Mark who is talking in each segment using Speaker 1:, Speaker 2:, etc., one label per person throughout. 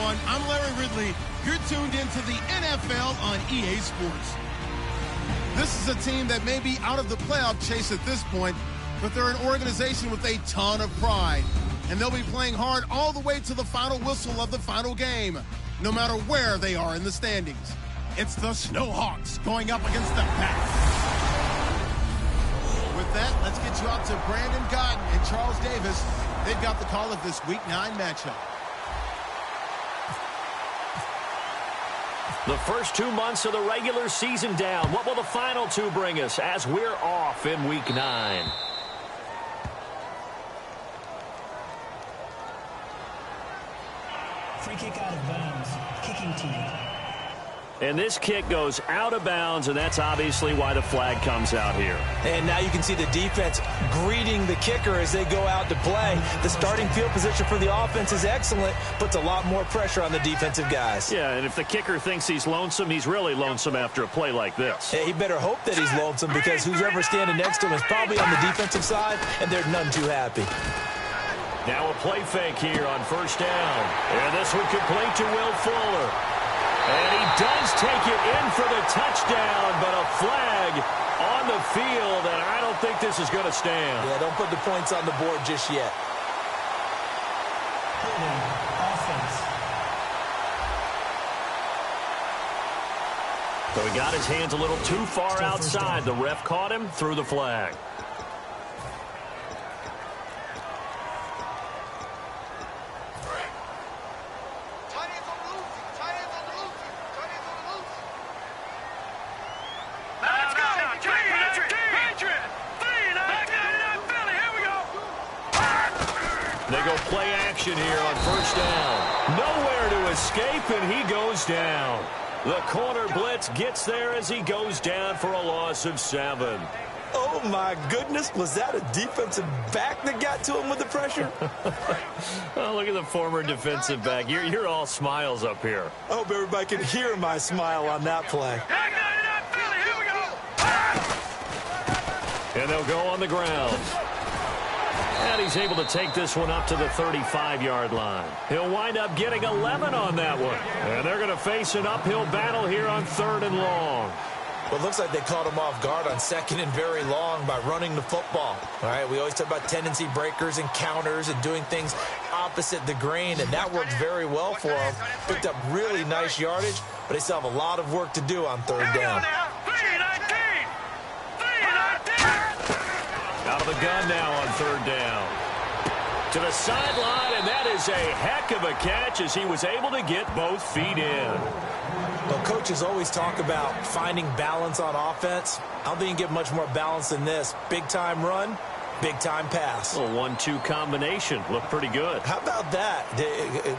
Speaker 1: everyone. I'm Larry Ridley. You're tuned into the NFL on EA Sports. This is a team that may be out of the playoff chase at this point, but they're an organization with a ton of pride. And they'll be playing hard all the way to the final whistle of the final game, no matter where they are in the standings. It's the Snowhawks going up against the Pats. With that, let's get you out to Brandon Godden and Charles Davis. They've got the call of this Week 9 matchup.
Speaker 2: The first 2 months of the regular season down. What will the final two bring us as we're off in Week 9?
Speaker 3: Free kick out of bounds. Kicking team.
Speaker 2: And this kick goes out of bounds, and that's obviously why the flag comes out here.
Speaker 4: And now you can see the defense greeting the kicker as they go out to play. The starting field position for the offense is excellent, puts a lot more pressure on the defensive guys.
Speaker 2: Yeah, and if the kicker thinks he's lonesome, he's really lonesome after a play like this.
Speaker 4: He better hope that he's lonesome, because who's ever standing next to him is probably on the defensive side, and they're none too happy.
Speaker 2: Now a play fake here on first down. And this one complete to Will Fuller. And he does take it in for the touchdown, but a flag on the field, and I don't think this is going to stand.
Speaker 4: Yeah, don't put the points on the board just yet.
Speaker 3: Offense.
Speaker 2: So he got his hands a little too far outside. The ref caught him, threw the flag. They go play action here on first down. Nowhere to escape, and he goes down. The corner blitz gets there as he goes down for a loss of 7.
Speaker 4: Oh, my goodness. Was that a defensive back that got to him with the pressure?
Speaker 2: Oh, look at the former defensive back. You're all smiles up here.
Speaker 4: I hope everybody can hear my smile on that play.
Speaker 2: And they'll go on the ground. And he's able to take this one up to the 35-yard line. He'll wind up getting 11 on that one. And they're going to face an uphill battle here on 3rd and long.
Speaker 4: Well, it looks like they caught him off guard on 2nd and very long by running the football. All right, we always talk about tendency breakers and counters and doing things opposite the grain, and that worked very well for him. Picked up really nice yardage, but they still have a lot of work to do on 3rd down.
Speaker 2: Out of the gun now on 3rd down. To the sideline, and that is a heck of a catch as he was able to get both feet in.
Speaker 4: Well, coaches always talk about finding balance on offense. I don't think you can get much more balance than this. Big-time run, big-time pass.
Speaker 2: A 1-2 combination. Looked pretty good.
Speaker 4: How about that?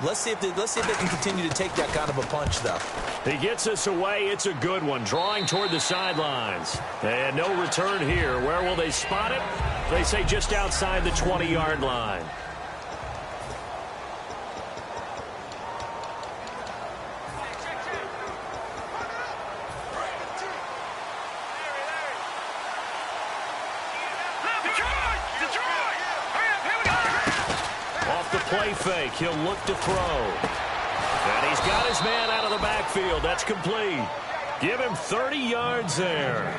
Speaker 4: Let's see if they can continue to take that kind of a punch, though.
Speaker 2: He gets us away. It's a good one. Drawing toward the sidelines. And no return here. Where will they spot it? They say just outside the 20-yard line. Off the play fake, he'll look to throw. And he's got his man out of the backfield. That's complete. Give him 30 yards there.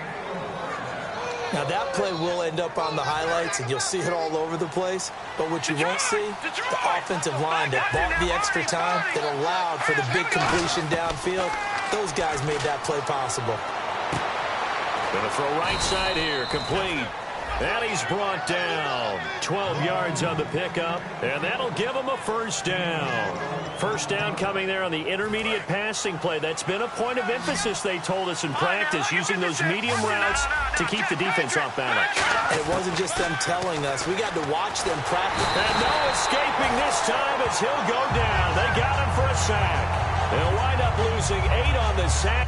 Speaker 4: Now, that play will end up on the highlights, and you'll see it all over the place. But what you won't see, the offensive line that bought the extra time, that allowed for the big completion downfield, those guys made that play possible.
Speaker 2: Gonna throw right side here, complete. And he's brought down. 12 yards on the pickup, and that'll give him a first down. First down coming there on the intermediate passing play. That's been a point of emphasis, they told us in practice, using those medium routes to keep the defense off balance.
Speaker 4: And it wasn't just them telling us. We got to watch them practice.
Speaker 2: And no escaping this time as he'll go down. They got him for a sack. They'll wind up losing 8 on the sack.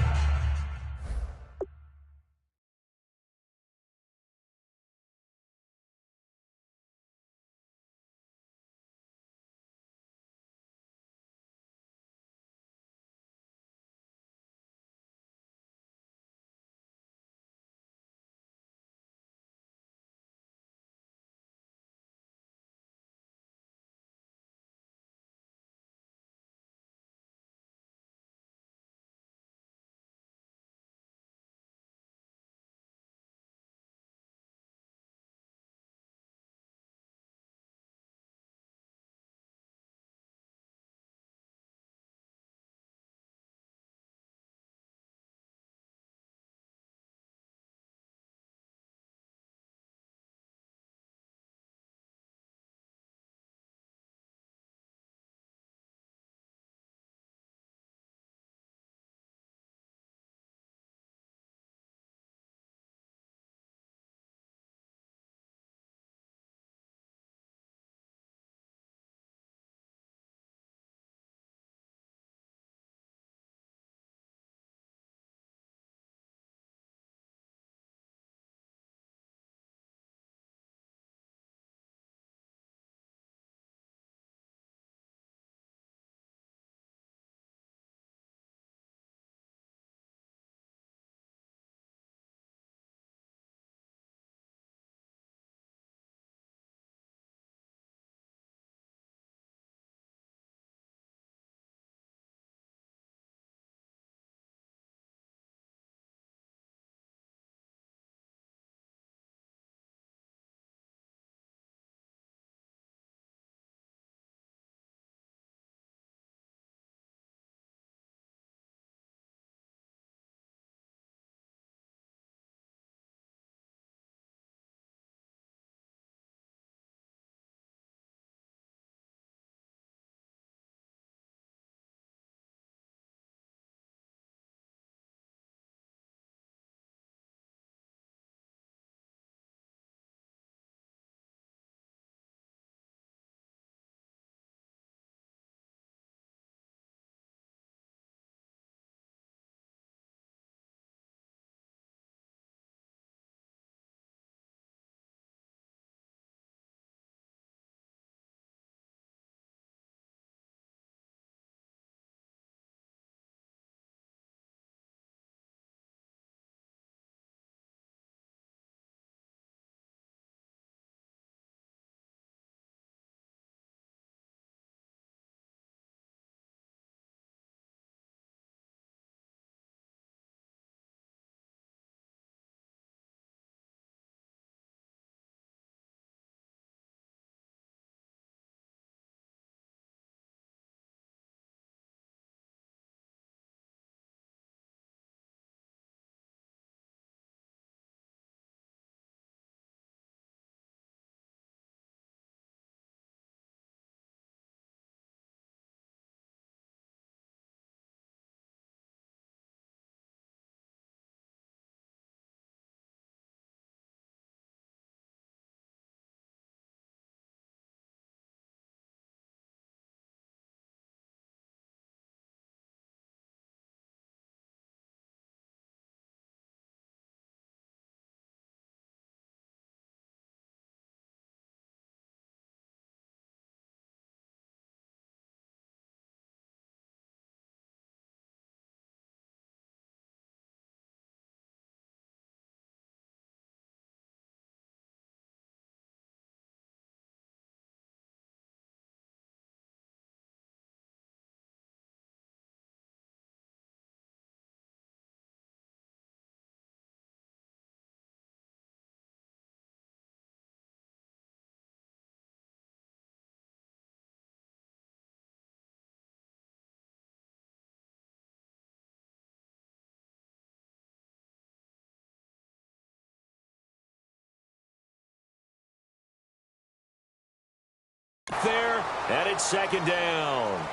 Speaker 2: there, and it's second down.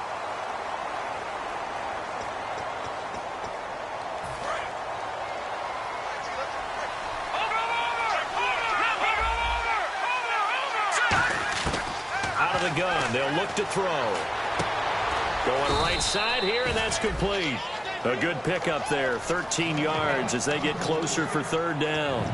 Speaker 2: Out of the gun, they'll look to throw. Going right side here, and that's complete. A good pickup there, 13 yards as they get closer for third down.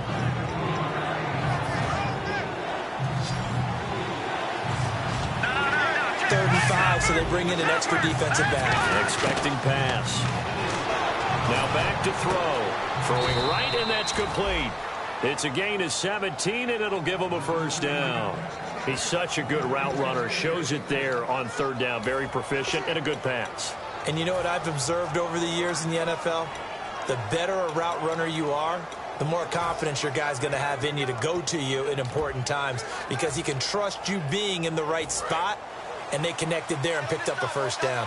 Speaker 4: Third and 5, so they bring in an extra defensive back.
Speaker 2: Expecting pass. Now back to throw. Throwing right, and that's complete. It's a gain of 17, and it'll give them a first down. He's such a good route runner. Shows it there on third down. Very proficient and a good pass.
Speaker 4: And you know what I've observed over the years in the NFL? The better a route runner you are, the more confidence your guy's going to have in you to go to you in important times because he can trust you being in the right spot, and they connected there and picked up a first down.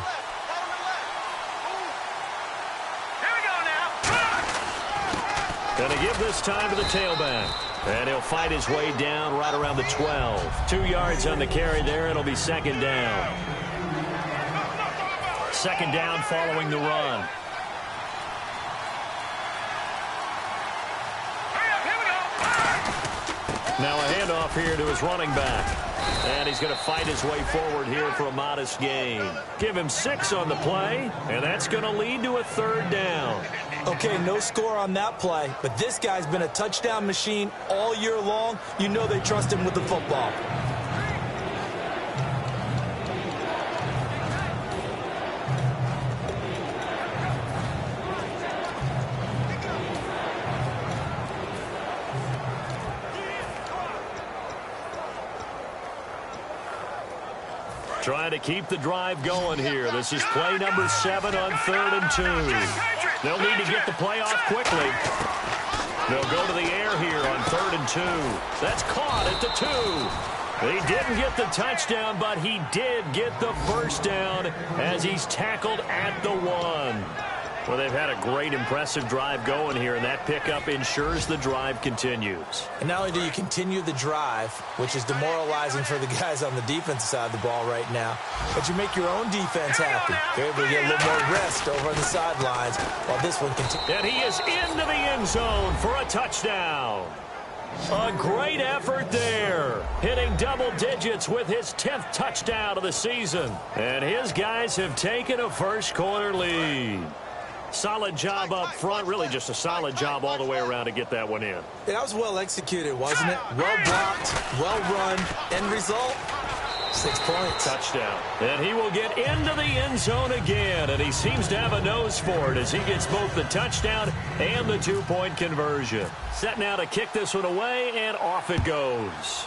Speaker 2: Going to give this time to the tailback. And he'll fight his way down right around the 12. 2 yards on the carry there. It'll be second down. Second down following the run. Now a handoff here to his running back. And he's going to fight his way forward here for a modest gain. Give him 6 on the play, and that's going to lead to a third down.
Speaker 4: Okay, no score on that play, but this guy's been a touchdown machine all year long. You know they trust him with the football.
Speaker 2: Trying to keep the drive going here. This is play number 7 on 3rd and 2. They'll need to get the play off quickly. They'll go to the air here on 3rd and 2. That's caught at the 2. He didn't get the touchdown, but he did get the first down as he's tackled at the 1. Well, they've had a great, impressive drive going here, and that pickup ensures the drive continues.
Speaker 4: And not only do you continue the drive, which is demoralizing for the guys on the defensive side of the ball right now, but you make your own defense happy. They're able to get a little more rest over on the sidelines while this one continues.
Speaker 2: And he is into the end zone for a touchdown. A great effort there, hitting double digits with his 10th touchdown of the season. And his guys have taken a first quarter lead. Solid job up front, really just a solid job all the way around to get that one in.
Speaker 4: That was well executed, wasn't it? Well blocked, well run, end result, 6 points.
Speaker 2: Touchdown. And he will get into the end zone again, and he seems to have a nose for it as he gets both the touchdown and the 2-point conversion. Set now to kick this one away, and off it goes.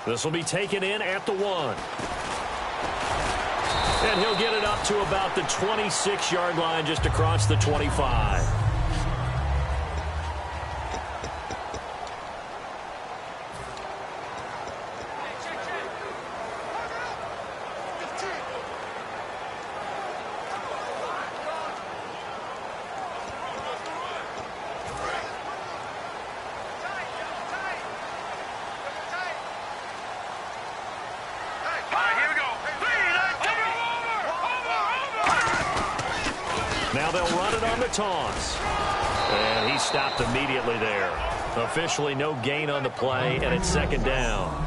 Speaker 2: This will be taken in at the 1. And he'll get it up to about the 26-yard line, just across the 25. Now they'll run it on the toss. And he stopped immediately there. Officially no gain on the play, and it's second down.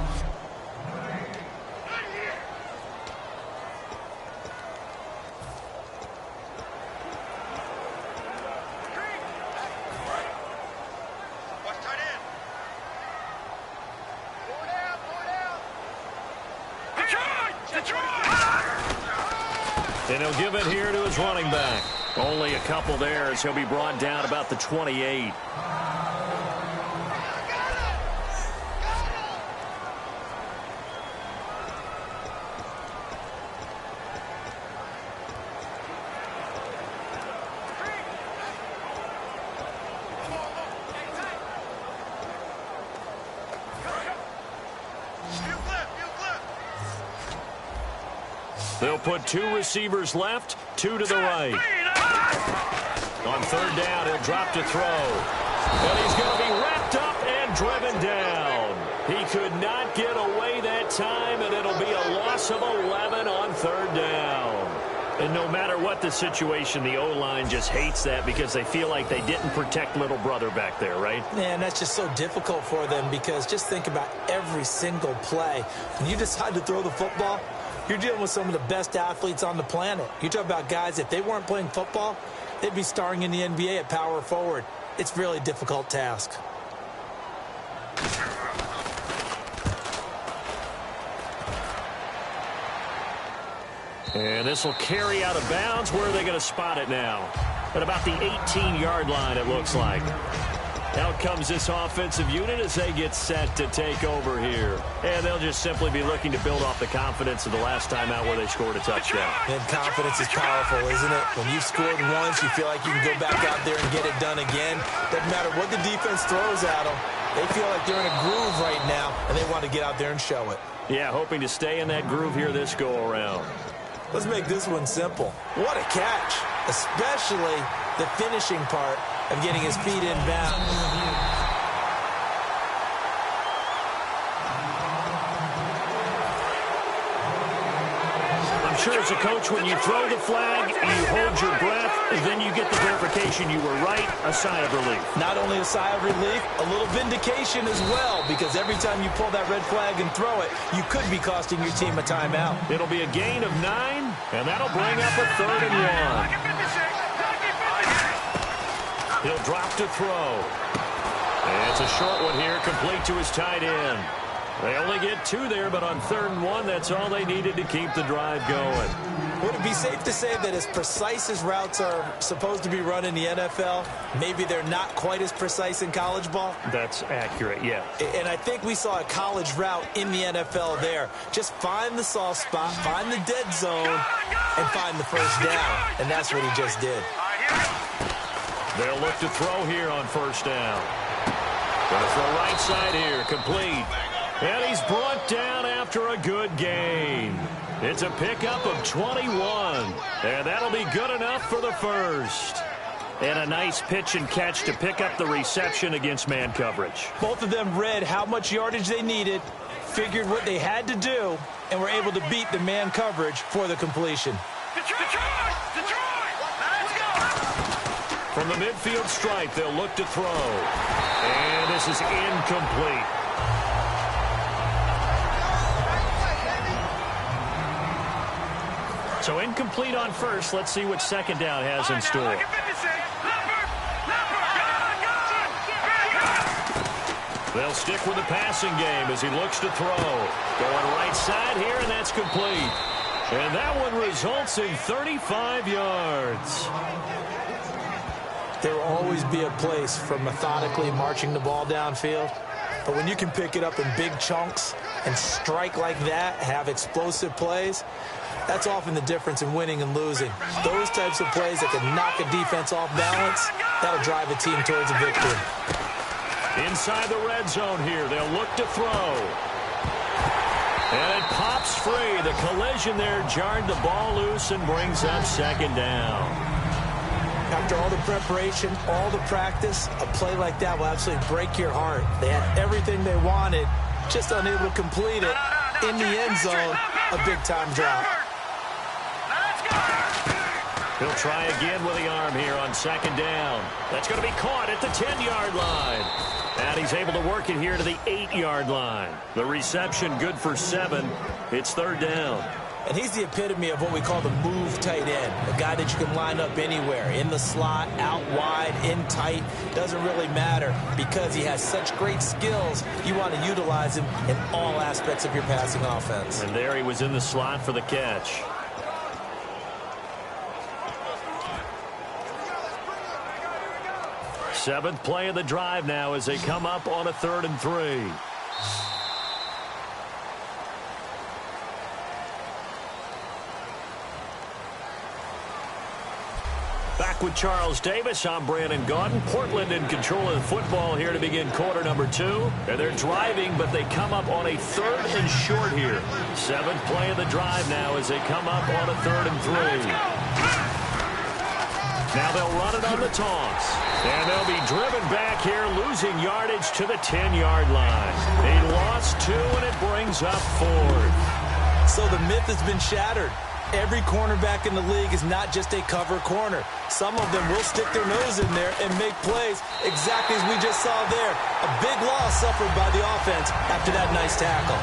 Speaker 2: And he'll give it here to his running back. Only a couple there as he'll be brought down about the 28. They'll put 2 receivers left, 2 to the right. On third down, he'll drop to throw. And he's going to be wrapped up and driven down. He could not get away that time, and it'll be a loss of 11 on third down. And no matter what the situation, the O-line just hates that because they feel like they didn't protect little brother back there, right?
Speaker 4: Man, that's just so difficult for them because just think about every single play. When you decide to throw the football, you're dealing with some of the best athletes on the planet. You talk about guys, if they weren't playing football, they'd be starring in the NBA at power forward. It's a really difficult task.
Speaker 2: And this will carry out of bounds. Where are they going to spot it now? At about the 18-yard line, it looks like. Out comes this offensive unit as they get set to take over here. And they'll just simply be looking to build off the confidence of the last time out where they scored a touchdown.
Speaker 4: And confidence is powerful, isn't it? When you've scored once, you feel like you can go back out there and get it done again. Doesn't matter what the defense throws at them. They feel like they're in a groove right now, and they want to get out there and show it.
Speaker 2: Yeah, hoping to stay in that groove here this go-around.
Speaker 4: Let's make this one simple. What a catch, especially the finishing part of getting his feet in bounds.
Speaker 2: I'm sure as a coach, when you throw the flag, you hold your breath, and then you get the verification you were right, a sigh of relief.
Speaker 4: Not only a sigh of relief, a little vindication as well, because every time you pull that red flag and throw it, you could be costing your team a timeout.
Speaker 2: It'll be a gain of 9, and that'll bring up a 3rd and 1. He'll drop to throw. And it's a short one here, complete to his tight end. They only get 2 there, but on 3rd and 1, that's all they needed to keep the drive going.
Speaker 4: Would it be safe to say that as precise as routes are supposed to be run in the NFL, maybe they're not quite as precise in college ball?
Speaker 2: That's accurate, yeah.
Speaker 4: And I think we saw a college route in the NFL there. Just find the soft spot, find the dead zone, and find the first down. And that's what he just did.
Speaker 2: They'll look to throw here on 1st down. Going to throw right side here, complete. And he's brought down after a good gain. It's a pickup of 21. And that'll be good enough for the first. And a nice pitch and catch to pick up the reception against man coverage.
Speaker 4: Both of them read how much yardage they needed, figured what they had to do, and were able to beat the man coverage for the completion.
Speaker 2: From the midfield stripe, they'll look to throw. And this is incomplete. So incomplete on 1st. Let's see what 2nd down has in store. They'll stick with the passing game as he looks to throw. Going right side here, and that's complete. And that one results in 35 yards.
Speaker 4: There will always be a place for methodically marching the ball downfield. But when you can pick it up in big chunks and strike like that, have explosive plays, that's often the difference in winning and losing. Those types of plays that can knock a defense off balance, that'll drive a team towards a victory.
Speaker 2: Inside the red zone here, they'll look to throw. And it pops free. The collision there jarred the ball loose and brings up 2nd down.
Speaker 4: After all the preparation, all the practice, a play like that will absolutely break your heart. They had everything they wanted, just unable to complete it. In the end zone, a big-time drop.
Speaker 2: He'll try again with the arm here on 2nd down. That's going to be caught at the 10-yard line. And he's able to work it here to the 8-yard line. The reception good for 7. It's 3rd down.
Speaker 4: And he's the epitome of what we call the move tight end, a guy that you can line up anywhere, in the slot, out wide, in tight, doesn't really matter because he has such great skills. You want to utilize him in all aspects of your passing offense.
Speaker 2: And there he was in the slot for the catch. Seventh play of the drive now as they come up on a 3rd and 3. Back with Charles Davis, I'm Brandon Gaudin. Portland in control of the football here to begin quarter number 2. And they're driving, but they come up on a 3rd and short here. 7th play of the drive now as they come up on a 3rd and 3. Now they'll run it on the toss. And they'll be driven back here, losing yardage to the 10-yard line. They lost 2, and it brings up 4th.
Speaker 4: So the myth has been shattered. Every cornerback in the league is not just a cover corner. Some of them will stick their nose in there and make plays exactly as we just saw there. A big loss suffered by the offense after that nice tackle.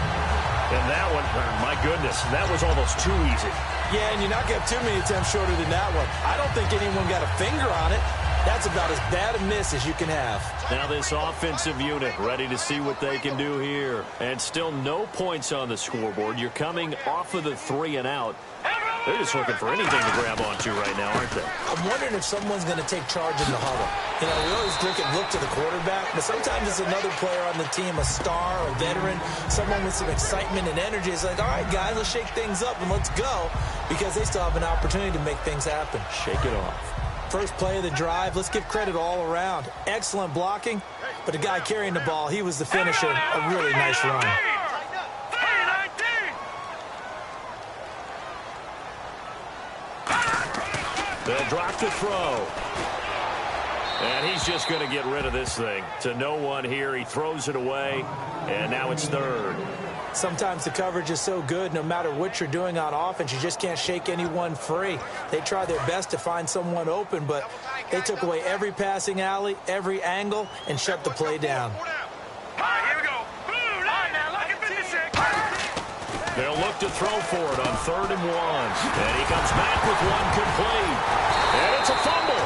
Speaker 2: And that one, my goodness, that was almost too easy.
Speaker 4: Yeah, and you're not going to have too many attempts shorter than that one. I don't think anyone got a finger on it. That's about as bad a miss as you can have.
Speaker 2: Now this offensive unit ready to see what they can do here. And still no points on the scoreboard. You're coming off of the 3 and out. They're just looking for anything to grab onto right now, aren't they?
Speaker 4: I'm wondering if someone's going to take charge in the huddle. You know, we always look to the quarterback, but sometimes it's another player on the team, a star, a veteran, someone with some excitement and energy. It's like, all right, guys, let's shake things up and let's go, because they still have an opportunity to make things happen.
Speaker 2: Shake it off.
Speaker 4: First play of the drive, let's give credit all around. Excellent blocking, but the guy carrying the ball, he was the finisher. A really nice run.
Speaker 2: They'll drop the throw. And he's just going to get rid of this thing. To no one here. He throws it away. And now it's 3rd.
Speaker 4: Sometimes the coverage is so good, no matter what you're doing on offense, you just can't shake anyone free. They try their best to find someone open, but they took away every passing alley, every angle, and shut the play down.
Speaker 2: They'll look to throw for it on 3rd and 1. And he comes back with one complete. And it's a fumble.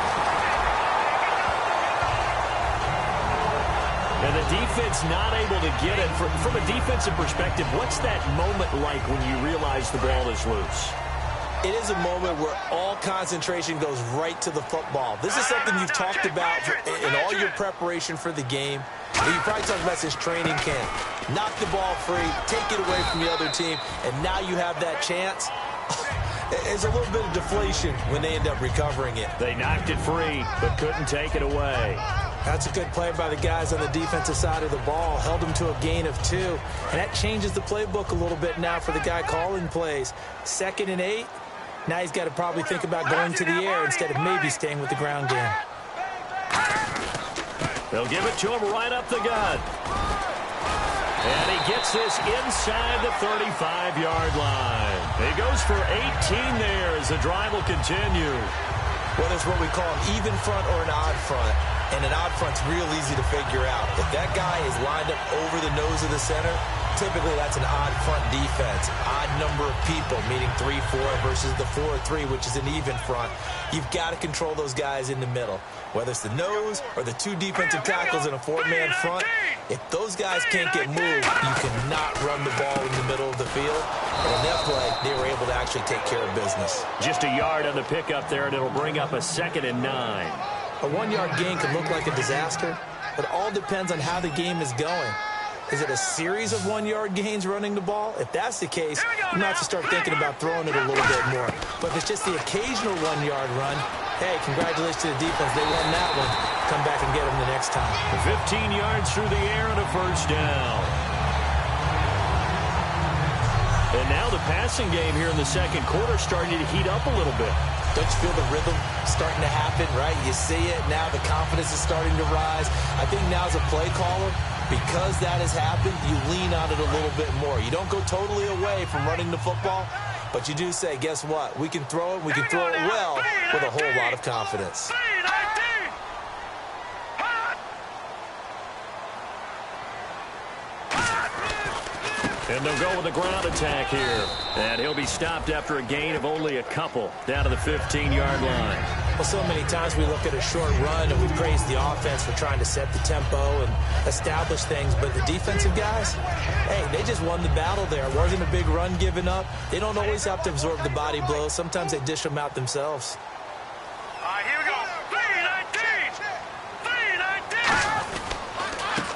Speaker 2: And the defense not able to get it. From a defensive perspective, what's that moment like when you realize the ball is loose?
Speaker 4: It is a moment where all concentration goes right to the football. This is something you've talked about in all your preparation for the game. You probably talked about since training camp. Knock the ball free, take it away from the other team, and now you have that chance. There's a little bit of deflation when they end up recovering it.
Speaker 2: They knocked it free, but couldn't take it away.
Speaker 4: That's a good play by the guys on the defensive side of the ball. Held them to a gain of 2. And that changes the playbook a little bit now for the guy calling plays. 2nd and 8. Now he's got to probably think about going to the air instead of maybe staying with the ground game.
Speaker 2: They'll give it to him right up the gut. And he gets this inside the 35-yard line. He goes for 18 there as the drive will continue.
Speaker 4: Whether it's what we call an even front or an odd front, and an odd front's real easy to figure out. If that guy is lined up over the nose of the center, typically that's an odd front defense. Odd number of people, meaning 3-4 versus the 4-3, which is an even front. You've got to control those guys in the middle. Whether it's the nose or the 2 defensive tackles in a 4-man front, if those guys can't get moved, you cannot run the ball in the middle of the field. And in that play, they were able to actually take care of business.
Speaker 2: Just a yard on the pickup there, and it'll bring up a 2nd and 9.
Speaker 4: A 1-yard gain can look like a disaster, but it all depends on how the game is going. Is it a series of 1-yard gains running the ball? If that's the case, you might have to start thinking about throwing it a little bit more. But if it's just the occasional 1-yard run, hey, congratulations to the defense. They won that one. Come back and get them the next time.
Speaker 2: 15 yards through the air and a 1st down. And now the passing game here in the 2nd quarter starting to heat up a little bit.
Speaker 4: Don't you feel the rhythm starting to happen, right? You see it. Now the confidence is starting to rise. I think now as a play caller, because that has happened, you lean on it a little bit more. You don't go totally away from running the football, but you do say, guess what? We can throw it. We can throw it well with a whole lot of confidence.
Speaker 2: And they'll go with a ground attack here. And he'll be stopped after a gain of only a couple down to the 15-yard line.
Speaker 4: Well, so many times we look at a short run and we praise the offense for trying to set the tempo and establish things. But the defensive guys, hey, they just won the battle there. It wasn't a big run given up. They don't always have to absorb the body blows. Sometimes they dish them out themselves.
Speaker 5: Here we go.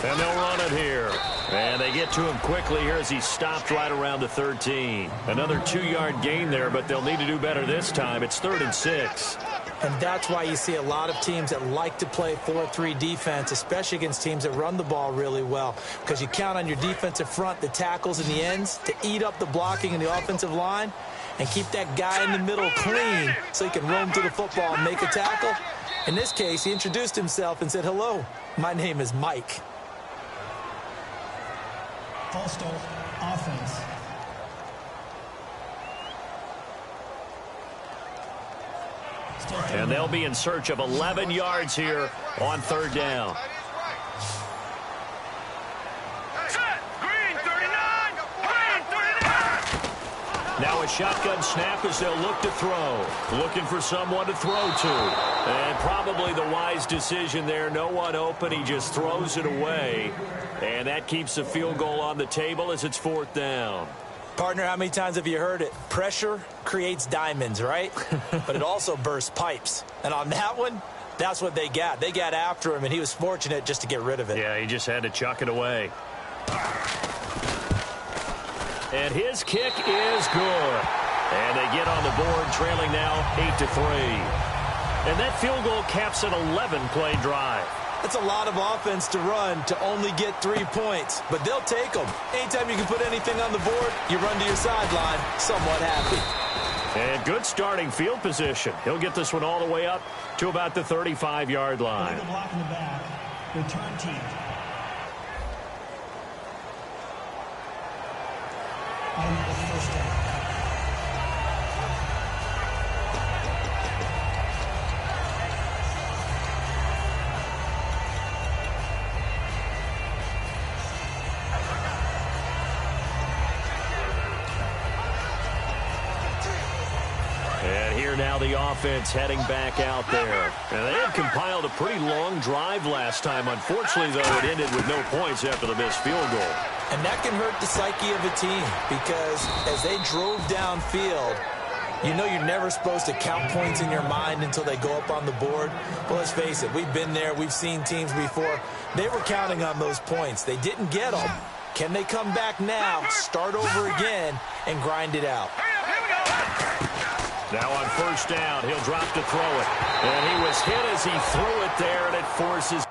Speaker 5: 3-19.
Speaker 2: And they'll run it here. And they get to him quickly here as he's stopped right around the 13. Another 2-yard gain there, but they'll need to do better this time. It's 3rd and 6.
Speaker 4: And that's why you see a lot of teams that like to play 4-3 defense, especially against teams that run the ball really well, because you count on your defensive front, the tackles and the ends, to eat up the blocking in the offensive line. and keep that guy in the middle clean so he can roam to the football and make a tackle? In this case, he introduced himself and said, "Hello, my name is Mike."
Speaker 3: False start, offense.
Speaker 2: And they'll be in search of 11 yards here on third down. Now a shotgun snap as they'll look to throw. Looking for someone to throw to. And probably the wise decision there. No one open. He just throws it away. And that keeps the field goal on the table as it's fourth down.
Speaker 4: Partner, how many times have you heard it? Pressure creates diamonds, right? But it also bursts pipes. And on that one, that's what they got. They got after him, and he was fortunate just to get rid of it.
Speaker 2: Yeah, he just had to chuck it away. And his kick is good. And they get on the board, trailing now 8-3. And that field goal caps an 11-play drive.
Speaker 4: That's a lot of offense to run to only get 3 points, but they'll take them. Anytime you can put anything on the board, you run to your sideline somewhat happy.
Speaker 2: And good starting field position. He'll get this one all the way up to about the 35-yard line.
Speaker 3: Illegal block in the back. Return team. Automatic first down.
Speaker 2: And here now the offense heading back out there. And they had compiled a pretty long drive last time. Unfortunately, though, it ended with no points after the missed field goal.
Speaker 4: And that can hurt the psyche of a team because as they drove downfield, you know you're never supposed to count points in your mind until they go up on the board. Well, let's face it, we've been there. We've seen teams before. They were counting on those points. They didn't get them. Can they come back now, start over again, and grind it out?
Speaker 2: Now on first down, he'll drop to throw it. And he was hit as he threw it there, and it forces...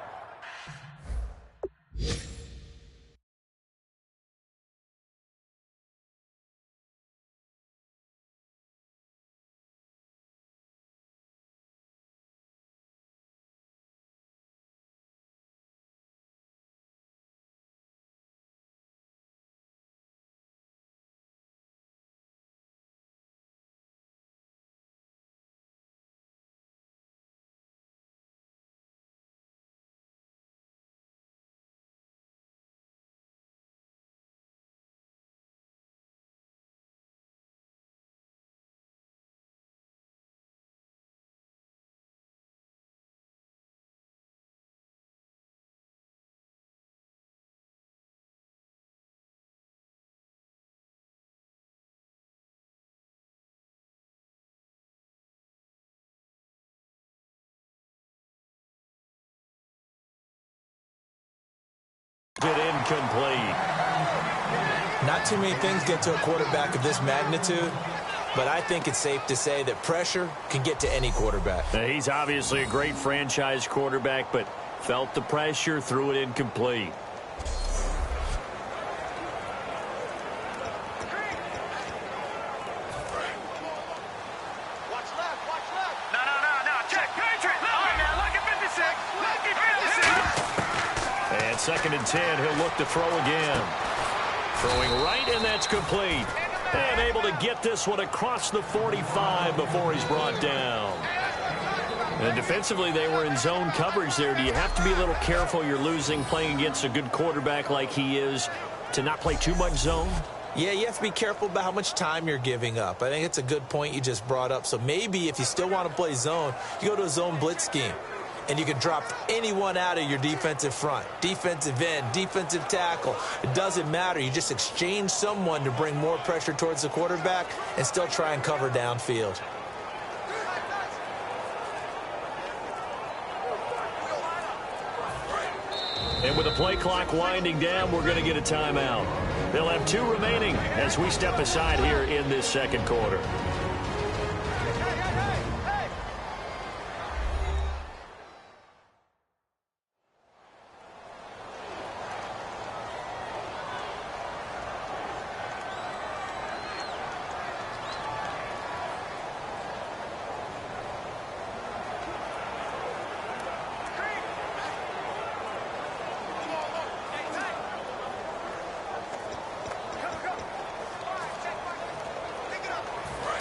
Speaker 2: Incomplete.
Speaker 4: Not too many things get to a quarterback of this magnitude, but I think it's safe to say that pressure can get to any quarterback.
Speaker 2: Now, he's obviously a great franchise quarterback, but felt the pressure, threw it incomplete. Second and 10, he'll look to throw again. Throwing right, and that's complete. And able to get this one across the 45 before he's brought down. And defensively, they were in zone coverage there. Do you have to be a little careful? You're losing, playing against a good quarterback like he is, to not play too much zone?
Speaker 4: Yeah, you have to be careful about how much time you're giving up. I think it's a good point you just brought up. So maybe if you still want to play zone, you go to a zone blitz scheme. And you can drop anyone out of your defensive front, defensive end, defensive tackle. It doesn't matter. You just exchange someone to bring more pressure towards the quarterback and still try and cover downfield.
Speaker 2: And with the play clock winding down, we're going to get a timeout. They'll have 2 remaining as we step aside here in this second quarter.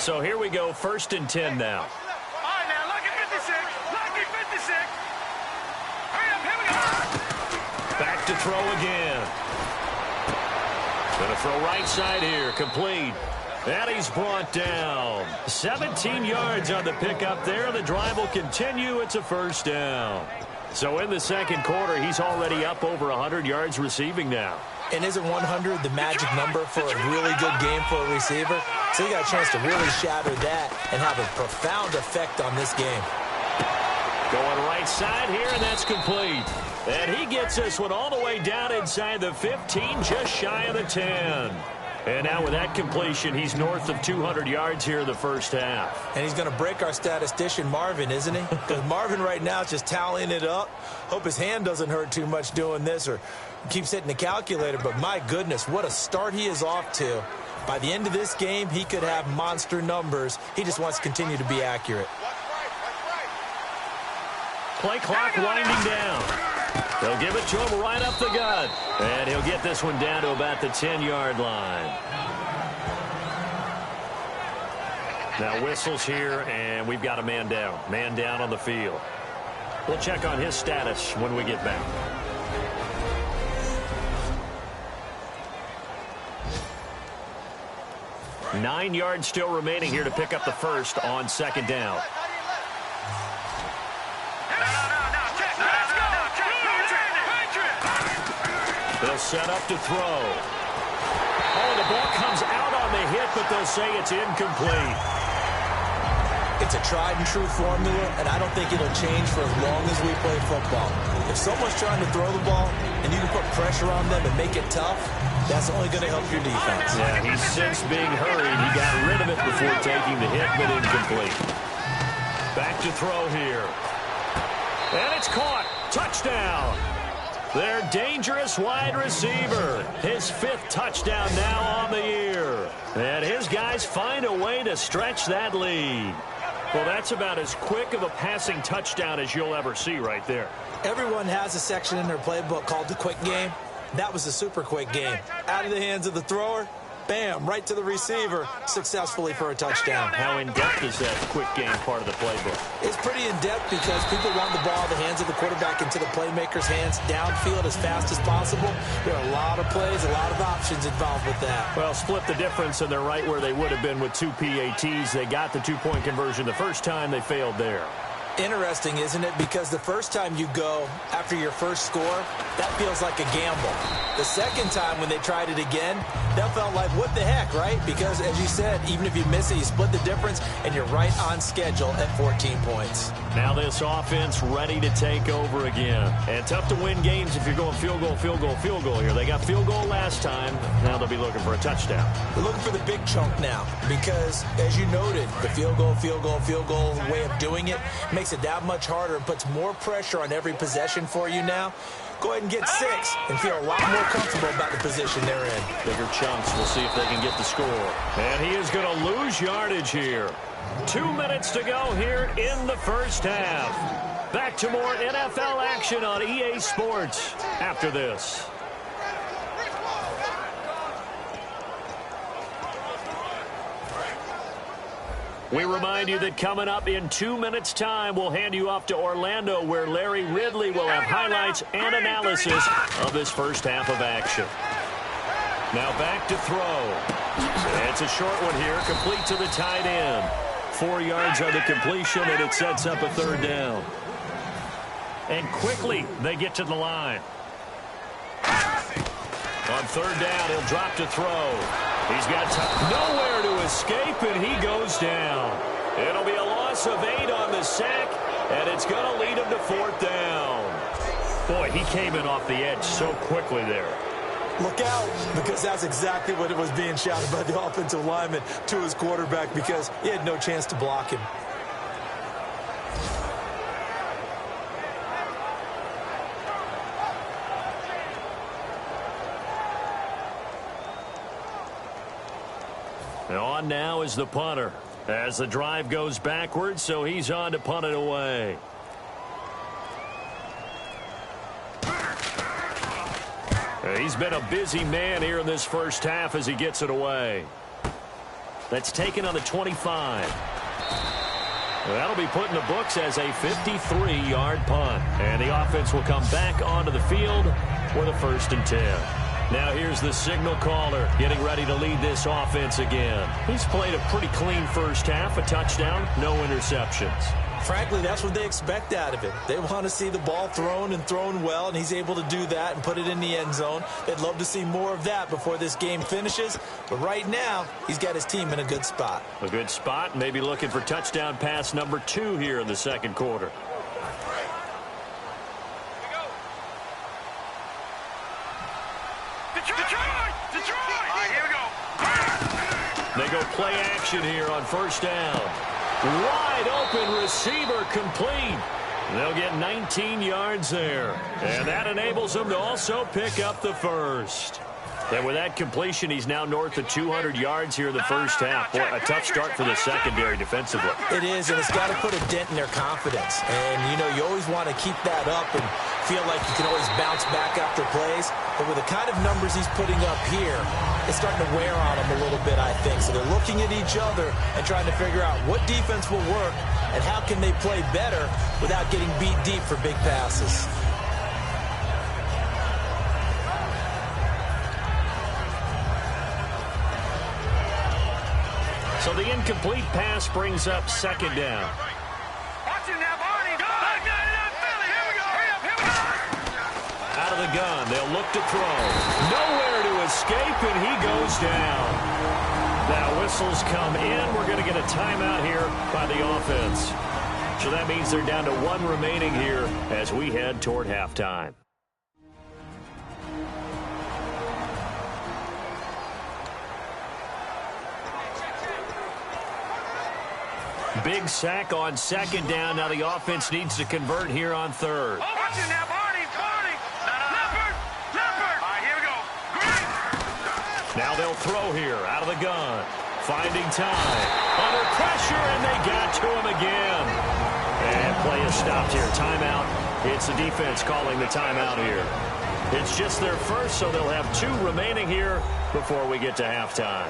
Speaker 2: So here we go, 1st and 10 now.
Speaker 5: All right, now, lucky 56. Lucky 56. Hurry up, here we go.
Speaker 2: Back to throw again. Going to throw right side here, complete. And he's brought down. 17 yards on the pickup there. The drive will continue. It's a 1st down. So in the 2nd quarter, he's already up over 100 yards receiving now.
Speaker 4: And isn't 100 the magic number for a really good game for a receiver? So you got a chance to really shatter that and have a profound effect on this game.
Speaker 2: Going right side here, and that's complete. And he gets this one all the way down inside the 15, just shy of the 10. And now with that completion, he's north of 200 yards here in the 1st half.
Speaker 4: And he's going to break our statistician Marvin, isn't he? Because Marvin right now is just tallying it up. Hope his hand doesn't hurt too much doing this or keeps hitting the calculator. But my goodness, what a start he is off to. By the end of this game, he could have monster numbers. He just wants to continue to be accurate.
Speaker 2: Play clock winding down. They'll give it to him right up the gut. And he'll get this one down to about the 10-yard line. Now whistles here, and we've got a man down. Man down on the field. We'll check on his status when we get back. Nine yards still remaining here to pick up the 1st on 2nd down. They'll set up to throw. Oh, the ball comes out on the hit, but they'll say it's incomplete.
Speaker 4: It's a tried-and-true formula, and I don't think it'll change for as long as we play football. If someone's trying to throw the ball and you can put pressure on them and make it tough, that's only going to help your defense.
Speaker 2: Yeah, he's since being hurried. He got rid of it before taking the hit, but incomplete. Back to throw here. And it's caught. Touchdown. Their dangerous wide receiver. His 5th touchdown now on the year. And his guys find a way to stretch that lead. Well, that's about as quick of a passing touchdown as you'll ever see right there.
Speaker 4: Everyone has a section in their playbook called the quick game. That was a super quick game. Out of the hands of the thrower, bam, right to the receiver, successfully for a touchdown.
Speaker 2: How in-depth is that quick game part of the playbook?
Speaker 4: It's pretty in-depth because people want the ball in the hands of the quarterback into the playmaker's hands downfield as fast as possible. There are a lot of plays, a lot of options involved with that.
Speaker 2: Well, split the difference, and they're right where they would have been with 2 PATs. They got the 2-point conversion the first time. They failed there.
Speaker 4: Interesting, isn't it? Because the first time you go after your first score, that feels like a gamble. The second time when they tried it again, that felt like, what the heck, right? Because, as you said, even if you miss it, you split the difference, and you're right on schedule at 14 points.
Speaker 2: Now this offense ready to take over again. And tough to win games if you're going field goal, field goal, field goal here. They got field goal last time. Now they'll be looking for a touchdown.
Speaker 4: They're looking for the big chunk now because, as you noted, the field goal way of doing it makes it that much harder and puts more pressure on every possession for you now. Go ahead and get 6 and feel a lot more comfortable about the position they're in.
Speaker 2: Bigger chunks. We'll see if they can get the score. And he is going to lose yardage here. 2 minutes to go here in the 1st half. Back to more NFL action on EA Sports after this. We remind you that coming up in 2 minutes' time, we'll hand you off to Orlando, where Larry Ridley will have highlights and analysis of this 1st half of action. Now back to throw. It's a short one here, complete to the tight end. 4 yards on the completion, and it sets up a 3rd down. And quickly, they get to the line. On 3rd down, he'll drop to throw. He's got nowhere to escape, and he goes down. It'll be a loss of 8 on the sack, and it's going to lead him to 4th down. Boy, he came in off the edge so quickly there.
Speaker 4: Look out, because that's exactly what it was being shouted by the offensive lineman to his quarterback because he had no chance to block him.
Speaker 2: And on now is the punter as the drive goes backwards, so he's on to punt it away. He's been a busy man here in this 1st half as he gets it away. That's taken on the 25. That'll be put in the books as a 53-yard punt. And the offense will come back onto the field with a 1st and 10. Now here's the signal caller getting ready to lead this offense again. He's played a pretty clean first half, a touchdown, no interceptions.
Speaker 4: Frankly, that's what they expect out of him. They want to see the ball thrown and thrown well, and he's able to do that and put it in the end zone. They'd love to see more of that before this game finishes. But right now, he's got his team in a good spot.
Speaker 2: A good spot, maybe looking for touchdown pass number 2 here in the second quarter. They go play action here on 1st down. Wide open receiver complete. They'll get 19 yards there. And that enables them to also pick up the 1st. And with that completion, he's now north of 200 yards here in the first half. Boy, a tough start for the secondary defensively.
Speaker 4: It is, and it's got to put a dent in their confidence. And, you know, you always want to keep that up and feel like you can always bounce back after plays. But with the kind of numbers he's putting up here, it's starting to wear on them a little bit, I think. So they're looking at each other and trying to figure out what defense will work and how can they play better without getting beat deep for big passes.
Speaker 2: So the incomplete pass brings up 2nd down.
Speaker 5: Watch it now, Barney. Here we go. Hurry up.
Speaker 2: Out of the gun, they'll look to throw. Nowhere to escape, and he goes down. Now whistles come in. We're going to get a timeout here by the offense. So that means they're down to 1 remaining here as we head toward halftime. Big sack on 2nd down. Now the offense needs to convert here on 3rd.
Speaker 5: Watch it now, Barney. Leopard. All right, here we go. Great.
Speaker 2: Now they'll throw here out of the gun. Finding time. Under pressure, and they got to him again. And play is stopped here. Timeout. It's the defense calling the timeout here. It's just their first, so they'll have 2 remaining here before we get to halftime.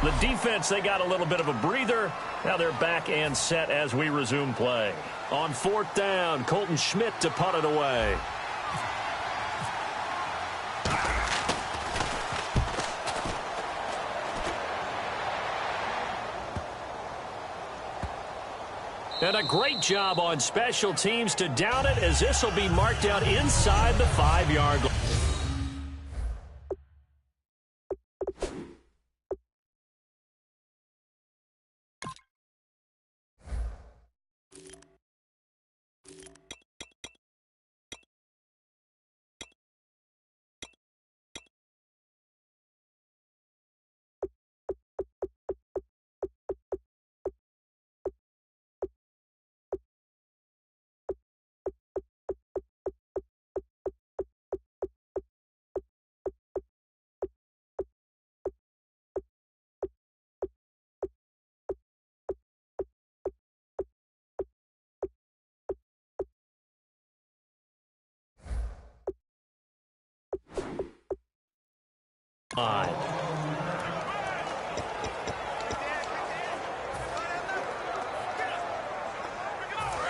Speaker 2: The defense, they got a little bit of a breather. Now they're back and set as we resume play. On 4th down, Colton Schmidt to punt it away. And a great job on special teams to down it, as this will be marked out inside the 5-yard line.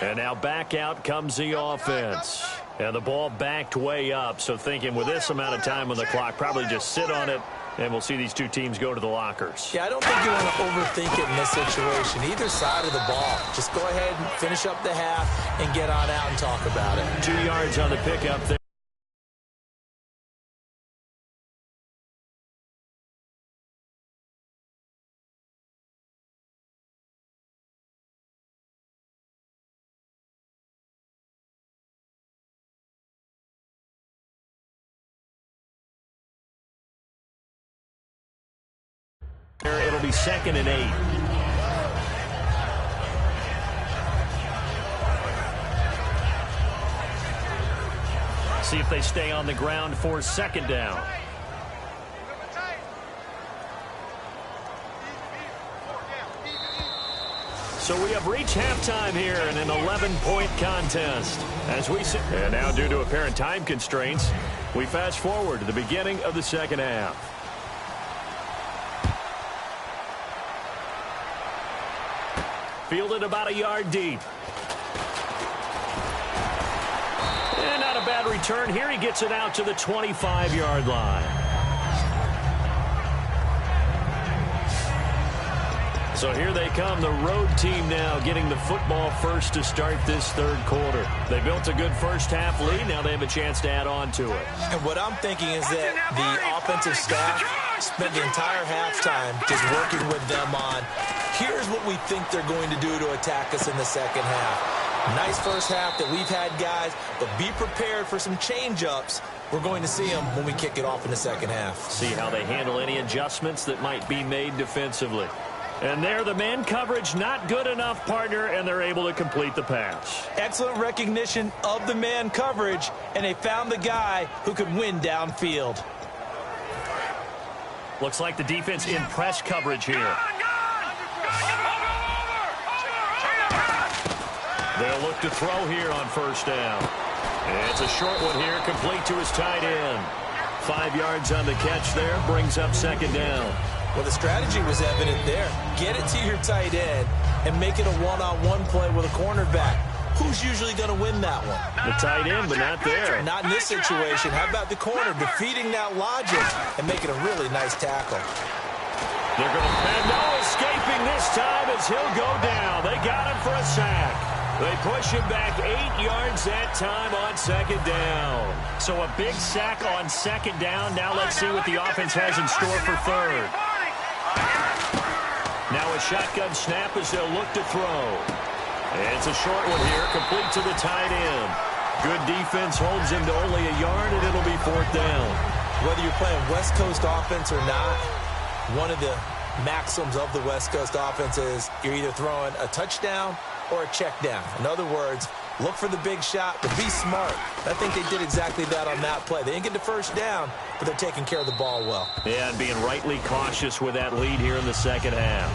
Speaker 2: And now back out comes the offense. And the ball backed way up. So thinking with this amount of time on the clock, probably just sit on it, and we'll see these 2 teams go to the lockers.
Speaker 4: Yeah, I don't think you want to overthink it in this situation. Either side of the ball. Just go ahead and finish up the half and get on out and talk about it.
Speaker 2: 2 yards on the pickup there. It'll be 2nd and 8. See if they stay on the ground for 2nd down. So we have reached halftime here in an 11-point contest. As we sit, and now due to apparent time constraints, we fast forward to the beginning of the second half. Fielded about a yard deep. And not a bad return here. He gets it out to the 25-yard line. So here they come, the road team now getting the football first to start this third quarter. They built a good first-half lead. Now they have a chance to add on to it.
Speaker 4: And what I'm thinking is that the offensive staff spent the entire halftime just working with them on, here's what we think they're going to do to attack us in the second half. Nice first half that we've had, guys, but be prepared for some change-ups. We're going to see them when we kick it off in the second half.
Speaker 2: See how they handle any adjustments that might be made defensively. And there, the man coverage not good enough, partner, and they're able to complete the pass.
Speaker 4: Excellent recognition of the man coverage, and they found the guy who could win downfield.
Speaker 2: Looks like the defense in press coverage here. They'll look to throw here on first down. And it's a short one here, complete to his tight end. 5 yards on the catch there, brings up second down.
Speaker 4: Well, the strategy was evident there. Get it to your tight end and make it a one-on-one play with a cornerback. Who's usually going to win that one?
Speaker 2: The tight end, but not there.
Speaker 4: Not in this situation. How about the corner defeating that logic and making a really nice tackle?
Speaker 2: They're going to and no escaping this time as he'll go down. They got him for a sack. They push him back 8 yards that time on second down. So a big sack on second down. Now let's see what the offense has in store for third. Now a shotgun snap as they'll look to throw. It's a short one here, complete to the tight end. Good defense holds him to only a yard, and it'll be fourth down.
Speaker 4: Whether you're playing West Coast offense or not, one of the maxims of the West Coast offense is you're either throwing a touchdown or a check down. In other words, look for the big shot, but be smart. I think they did exactly that on that play. They didn't get the first down, but they're taking care of the ball well.
Speaker 2: Yeah, and being rightly cautious with that lead here in the second half.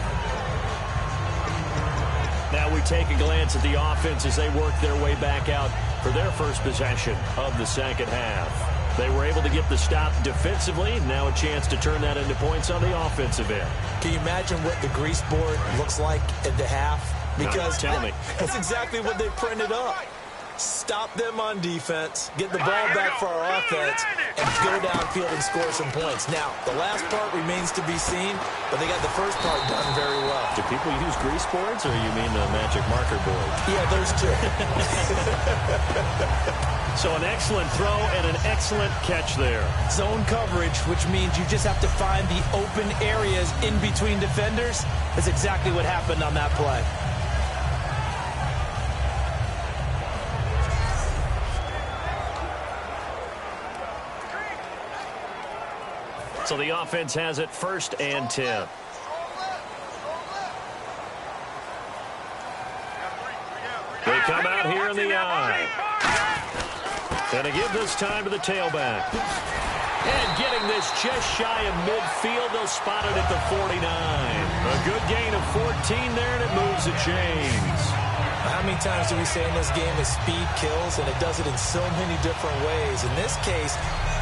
Speaker 2: Now we take a glance at the offense as they work their way back out for their first possession of the second half. They were able to get the stop defensively. Now a chance to turn that into points on the offensive end.
Speaker 4: Can you imagine what the grease board looks like at the half? Because
Speaker 2: tell me.
Speaker 4: That's exactly what they printed up. Stop them on defense, get the ball back for our offense, and go downfield and score some points. Now, the last part remains to be seen, but they got the first part done very well.
Speaker 2: Do people use grease boards, or you mean the magic marker board?
Speaker 4: Yeah, those two.
Speaker 2: So an excellent throw and an excellent catch there.
Speaker 4: Zone coverage, which means you just have to find the open areas in between defenders. That's exactly what happened on that play.
Speaker 2: So the offense has it 1st and 10. They come out here in the eye. And to give this time to the tailback. And getting this just shy of midfield, they'll spot it at the 49. A good gain of 14 there, and it moves the chains.
Speaker 4: How many times do we say in this game that speed kills, and it does it in so many different ways? In this case,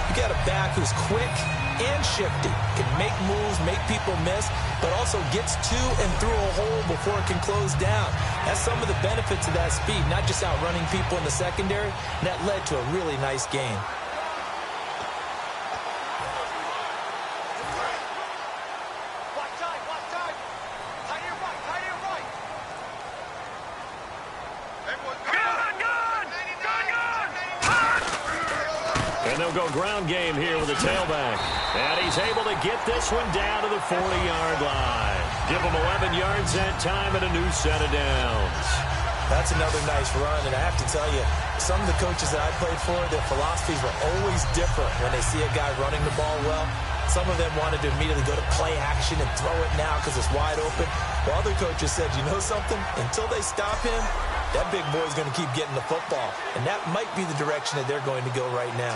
Speaker 4: you got a back who's quick and shifty, can make moves, make people miss, but also gets to and through a hole before it can close down. That's some of the benefits of that speed, not just outrunning people in the secondary, and that led to a really nice game.
Speaker 2: And they'll go ground game here with the tailback. And he's able to get this one down to the 40-yard line. Give him 11 yards that time and a new set of downs.
Speaker 4: That's another nice run, and I have to tell you, some of the coaches that I played for, their philosophies were always different when they see a guy running the ball well. Some of them wanted to immediately go to play action and throw it now because it's wide open. While other coaches said, you know something? Until they stop him, that big boy's going to keep getting the football. And that might be the direction that they're going to go right now.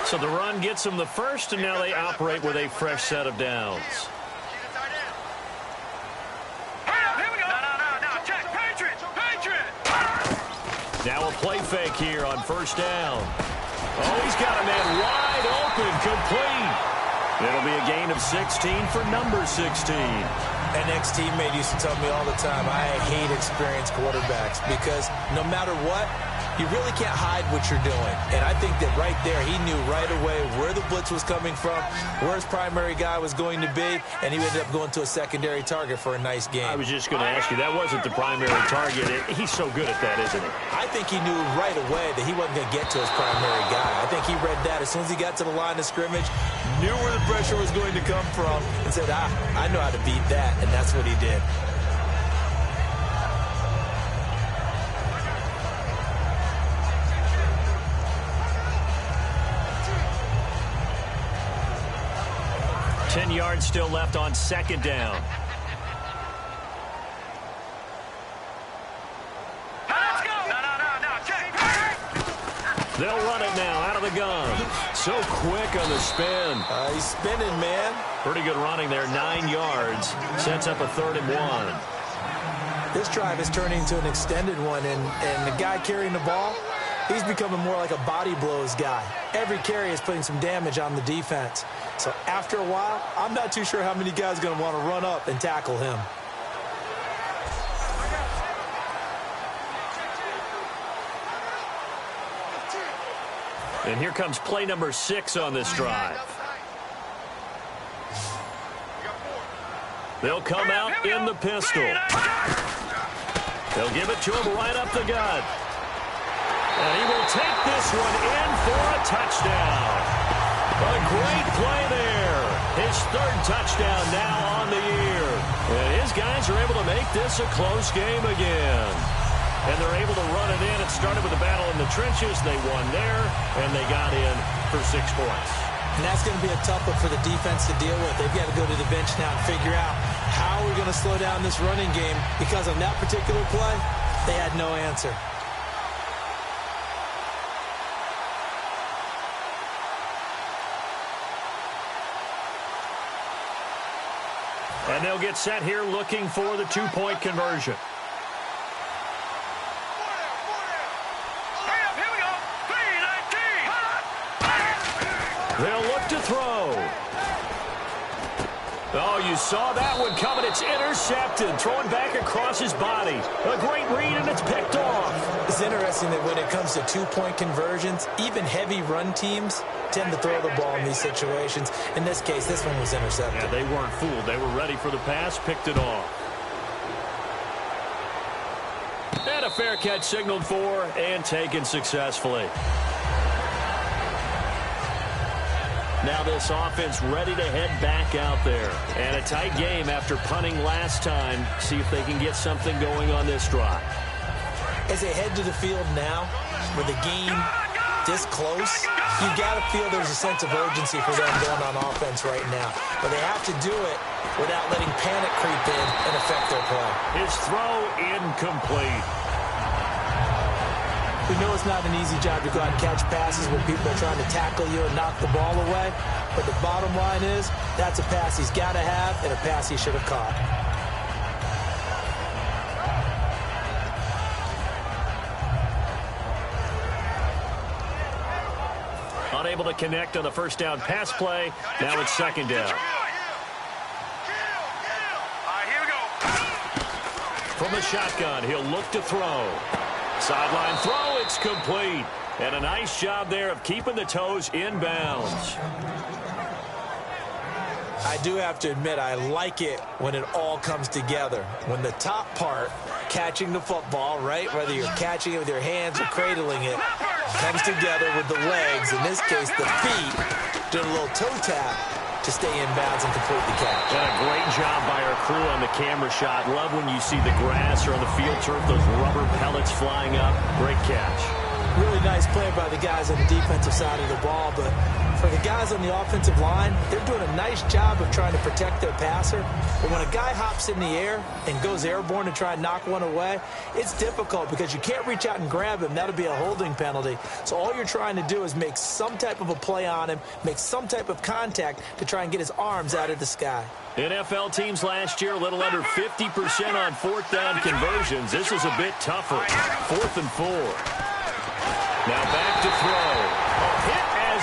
Speaker 2: So the run gets them the first, and now they operate with a fresh set of downs. Now a play fake here on first down. Oh, he's got a man wide open, complete. It'll be a gain of 16 for number 16.
Speaker 4: An ex-teammate used to tell me all the time, I hate experienced quarterbacks because no matter what, you really can't hide what you're doing. And I think that right there, he knew right away where the blitz was coming from, where his primary guy was going to be, and he ended up going to a secondary target for a nice game.
Speaker 2: I was just going to ask you, that wasn't the primary target. He's so good at that, isn't he?
Speaker 4: I think he knew right away that he wasn't going to get to his primary guy. I think he read that as soon as he got to the line of scrimmage, knew where the pressure was going to come from, and said, I know how to beat that, and that's what he did.
Speaker 2: Ten yards still left on second down. They'll run it now out of the gun. So quick on the spin.
Speaker 4: He's spinning, man.
Speaker 2: Pretty good running there, 9 yards. Sets up a 3rd and 1.
Speaker 4: This drive is turning into an extended one, and the guy carrying the ball, he's becoming more like a body blows guy. Every carry is putting some damage on the defense. So after a while, I'm not too sure how many guys are going to want to run up and tackle him.
Speaker 2: And here comes play number 6 on this drive. They'll come out in the pistol. They'll give it to him right up the gut. And he will take this one in for a touchdown. A great play there. His 3rd touchdown now on the year. And his guys are able to make this a close game again. And they're able to run it in. It started with a battle in the trenches. They won there, and they got in for 6 points.
Speaker 4: And that's going to be a tough one for the defense to deal with. They've got to go to the bench now and figure out how we're going to slow down this running game, because on that particular play, they had no answer.
Speaker 2: And they'll get set here looking for the 2-point conversion. They'll look to throw. Oh, you saw that one coming. It's intercepted. Throwing back across his body. A great read, and it's picked off.
Speaker 4: It's interesting that when it comes to 2-point conversions, even heavy run teams tend to throw the ball in these situations. In this case, this one was intercepted.
Speaker 2: Yeah, they weren't fooled. They were ready for the pass, picked it off. And a fair catch signaled for and taken successfully. Now this offense ready to head back out there. And a tight game after punting last time. See if they can get something going on this drive.
Speaker 4: As they head to the field now, with the game this close, you got to feel there's a sense of urgency for them going on offense right now. But they have to do it without letting panic creep in and affect their play.
Speaker 2: His throw incomplete.
Speaker 4: We know it's not an easy job to go out and catch passes when people are trying to tackle you and knock the ball away. But the bottom line is, that's a pass he's got to have and a pass he should have caught.
Speaker 2: Unable to connect on the first down pass play. Now it's second down. From the shotgun, he'll look to throw. Sideline throw, it's complete. And a nice job there of keeping the toes in bounds.
Speaker 4: I do have to admit, I like it when it all comes together. When the top part, catching the football, right, whether you're catching it with your hands or cradling it, comes together with the legs, in this case the feet, doing a little toe tap to stay in bounds and complete the catch.
Speaker 2: And a great job by our crew on the camera shot. Love when you see the grass or on the field turf, those rubber pellets flying up. Great catch.
Speaker 4: Really nice play by the guys on the defensive side of the ball, but for the guys on the offensive line, they're doing a nice job of trying to protect their passer. But when a guy hops in the air and goes airborne to try and knock one away, it's difficult because you can't reach out and grab him. That'll be a holding penalty. So all you're trying to do is make some type of a play on him, make some type of contact to try and get his arms out of the sky.
Speaker 2: NFL teams last year a little under 50% on 4th down conversions. This is a bit tougher. 4th and 4. Now back to throw.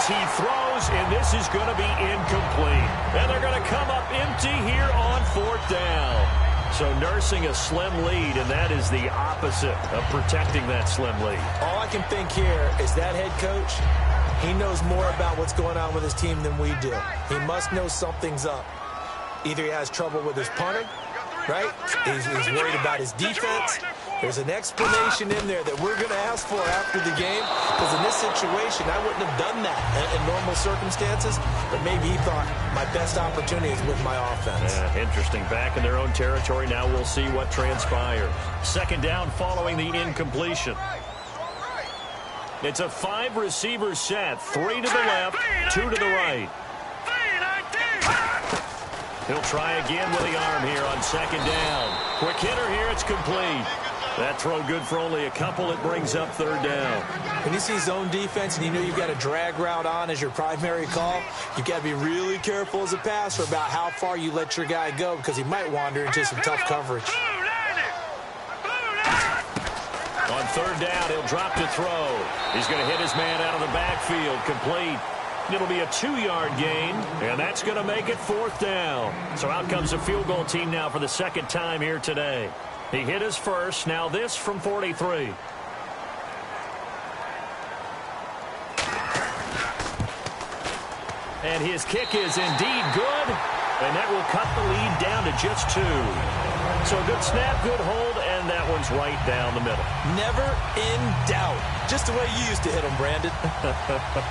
Speaker 2: as he throws, and this is going to be incomplete. And they're going to come up empty here on 4th down. So nursing a slim lead, and that is the opposite of protecting that slim lead.
Speaker 4: All I can think here is that head coach, he knows more about what's going on with his team than we do. He must know something's up. Either he has trouble with his punter, right? He's worried about his defense. There's an explanation in there that we're going to ask for after the game, because in this situation, I wouldn't have done that in normal circumstances, but maybe he thought my best opportunity is with my offense.
Speaker 2: Yeah, interesting. Back in their own territory. Now we'll see what transpires. 2nd down following the incompletion. It's a 5-receiver set. 3 to the left, 2 to the right. He'll try again with the arm here on 2nd down. Quick hitter here. It's complete. That throw good for only a couple. It brings up 3rd down.
Speaker 4: When you see zone defense and you know you've got a drag route on as your primary call, you've got to be really careful as a passer about how far you let your guy go, because he might wander into some tough coverage.
Speaker 2: On 3rd down, he'll drop to throw. He's going to hit his man out of the backfield. Complete. It'll be a 2-yard gain, and that's going to make it 4th down. So out comes a field goal team now for the 2nd time here today. He hit his first. Now this from 43. And his kick is indeed good, and that will cut the lead down to just 2. So a good snap, good hold, and that one's right down the middle.
Speaker 4: Never in doubt. Just the way you used to hit them, Brandon.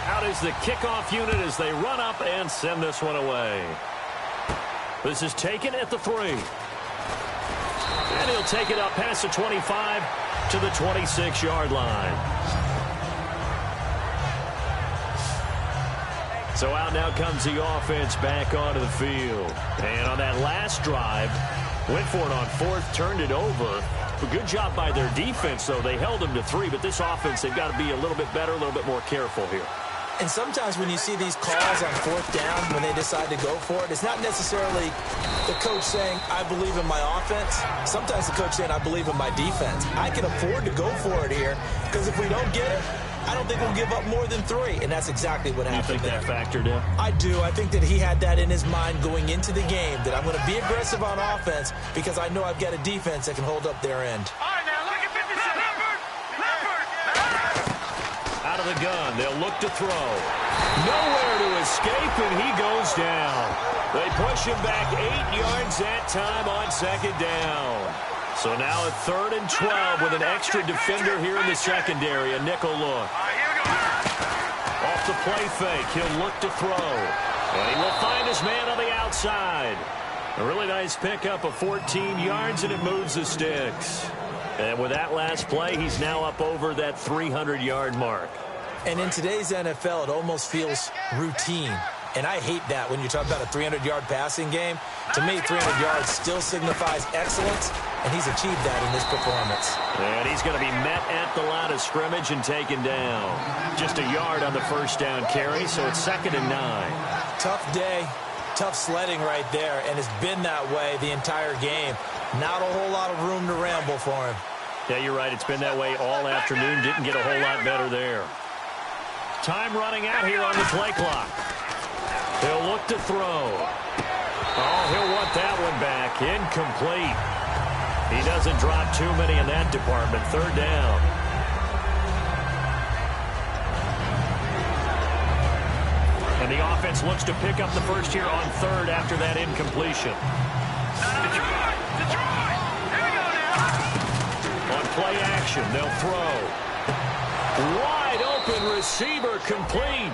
Speaker 2: Out is the kickoff unit as they run up and send this one away. This is taken at the 3. And he'll take it up past the 25 to the 26-yard line. So out now comes the offense back onto the field. And on that last drive, went for it on 4th, turned it over. A good job by their defense, though. They held them to 3, but this offense, they've got to be a little bit better, a little bit more careful here.
Speaker 4: And sometimes when you see these calls on 4th down, when they decide to go for it, it's not necessarily the coach saying, I believe in my offense. Sometimes the coach saying, I believe in my defense. I can afford to go for it here, because if we don't get it, I don't think we'll give up more than 3, and that's exactly what happened.
Speaker 2: You think that factored in?
Speaker 4: I do. I think that he had that in his mind going into the game, that I'm going to be aggressive on offense because I know I've got a defense that can hold up their end.
Speaker 5: All right, now look at 56.
Speaker 2: Out of the gun, they'll look to throw. Nowhere to escape, and he goes down. They push him back 8 yards that time on 2nd down. So now at 3rd and 12 with an extra defender here in the secondary, a nickel look. Off the play fake, he'll look to throw. And he will find his man on the outside. A really nice pickup of 14 yards, and it moves the sticks. And with that last play, he's now up over that 300-yard mark.
Speaker 4: And in today's NFL, it almost feels routine. And I hate that when you talk about a 300-yard passing game. To me, 300 yards still signifies excellence, and he's achieved that in this performance.
Speaker 2: And he's going to be met at the line of scrimmage and taken down. Just a yard on the 1st down carry, so it's 2nd and 9.
Speaker 4: Tough day, tough sledding right there, and it's been that way the entire game. Not a whole lot of room to ramble for him.
Speaker 2: Yeah, you're right. It's been that way all afternoon. Didn't get a whole lot better there. Time running out here on the play clock. He'll look to throw. Oh, he'll want that one back. Incomplete. He doesn't drop too many in that department. 3rd down. And the offense looks to pick up the first here on 3rd after that incompletion.
Speaker 5: Detroit! Here we go now!
Speaker 2: On play action, they'll throw. Wide open receiver, complete.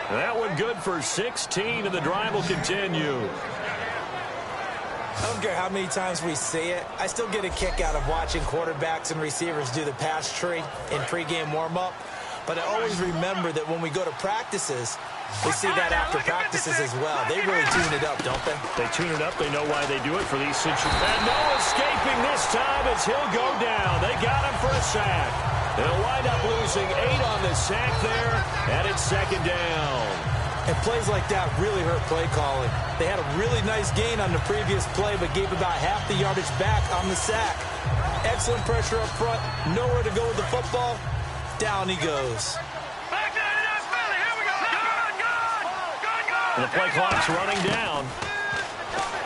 Speaker 2: That one good for 16, and the drive will continue.
Speaker 4: I don't care how many times we see it. I still get a kick out of watching quarterbacks and receivers do the pass tree in pregame warm-up. But I always remember that when we go to practices, we see that after practices as well. They really tune it up, don't they?
Speaker 2: They tune it up. They know why they do it for these situations. And no escaping this time as he'll go down. They got him for a sack. They'll wind up losing 8 on the sack there, and it's 2nd down.
Speaker 4: And plays like that really hurt play calling. They had a really nice gain on the previous play, but gave about half the yardage back on the sack. Excellent pressure up front. Nowhere to go with the football. Down he goes.
Speaker 5: Back to the NFL. Here we go. Good.
Speaker 2: And the play clock's running down.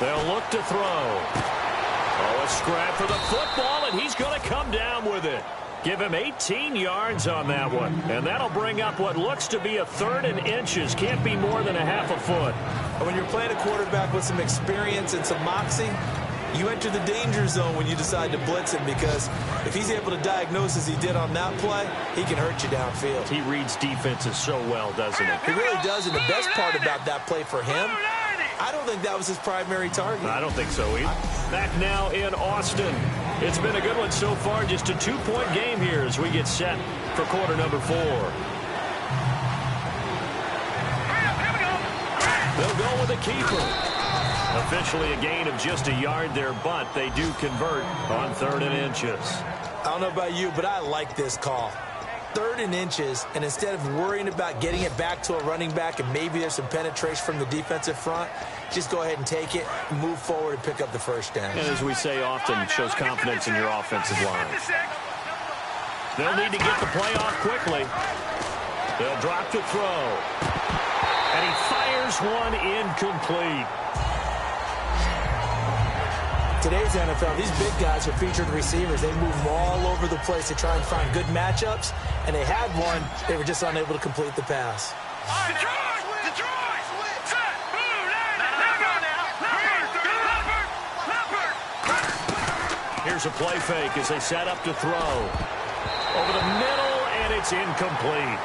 Speaker 2: They'll look to throw. Oh, a scrap for the football, and he's going to come down with it. Give him 18 yards on that one. And that'll bring up what looks to be a 3rd and inches. Can't be more than a half a foot.
Speaker 4: And when you're playing a quarterback with some experience and some moxie, you enter the danger zone when you decide to blitz him, because if he's able to diagnose as he did on that play, he can hurt you downfield.
Speaker 2: He reads defenses so well, doesn't he?
Speaker 4: He really does, and the best part about that play for him, I don't think that was his primary target.
Speaker 2: I don't think so either. Back now in Austin. It's been a good one so far. Just a 2-point game here as we get set for quarter number 4. They'll go with the keeper. Officially a gain of just a yard there, but they do convert on 3rd and inches.
Speaker 4: I don't know about you, but I like this call. 3rd and inches, and instead of worrying about getting it back to a running back and maybe there's some penetration from the defensive front, just go ahead and take it, move forward, and pick up the first down.
Speaker 2: And as we say often, shows confidence in your offensive line. They'll need to get the play off quickly. They'll drop to throw. And he fires one incomplete.
Speaker 4: Today's NFL, these big guys are featured receivers. They move them all over the place to try and find good matchups, and they had one. They were just unable to complete the pass.
Speaker 2: Here's a play fake as they set up to throw. Over the middle, and it's incomplete.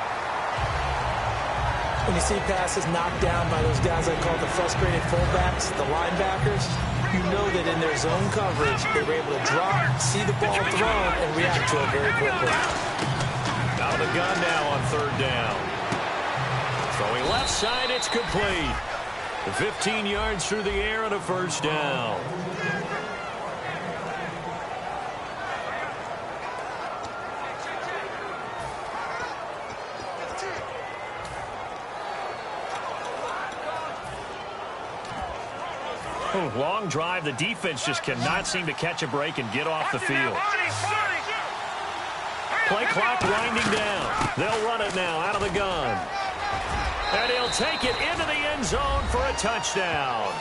Speaker 4: When you see passes knocked down by those guys I call the frustrated fullbacks, the linebackers, you know that in their zone coverage, they were able to drop, see the ball thrown, and react to it very quickly.
Speaker 2: Out of the gun now on 3rd down. Throwing left side, it's complete. 15 yards through the air and a first down. Long drive. The defense just cannot seem to catch a break and get off the field. Play clock winding down. They'll run it now out of the gun. And he'll take it into the end zone for a touchdown.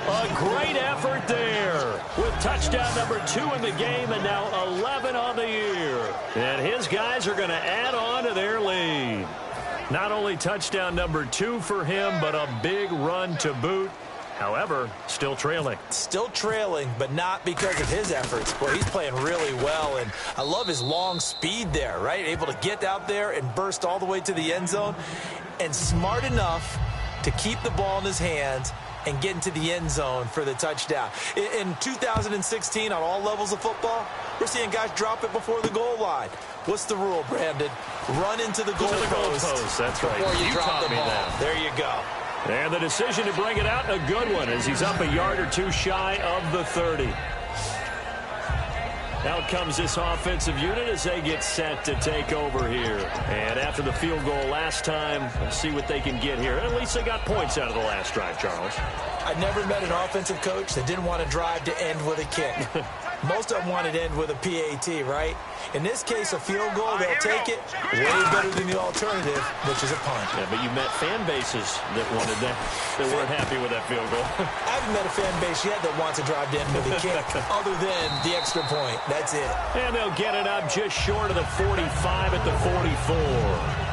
Speaker 2: A great effort there with touchdown number 2 in the game and now 11 on the year. And his guys are going to add on to their lead. Not only touchdown number 2 for him, but a big run to boot. However, still trailing.
Speaker 4: Still trailing, but not because of his efforts. Boy, he's playing really well, and I love his long speed there, right? Able to get out there and burst all the way to the end zone, and smart enough to keep the ball in his hands and get into the end zone for the touchdown. In 2016, on all levels of football, we're seeing guys drop it before the goal line. What's the rule, Brandon? Run into the goal post.
Speaker 2: That's right.
Speaker 4: Before you drop the ball.
Speaker 2: That.
Speaker 4: There you go.
Speaker 2: And the decision to bring it out, a good one, as he's up a yard or 2 shy of the 30. Out comes this offensive unit as they get set to take over here. And after the field goal last time, let's see what they can get here. At least they got points out of the last drive, Charles.
Speaker 4: I never met an offensive coach that didn't want to drive to end with a kick. Most of them wanted to end with a PAT, right? In this case, a field goal, they'll take it way better than the alternative, which is a punt.
Speaker 2: Yeah, but you met fan bases that wanted that, that weren't happy with that field goal.
Speaker 4: I haven't met a fan base yet that wants to drive to end with a kick, other than the extra point. That's it.
Speaker 2: And they'll get it up just short of the 45 at the 44.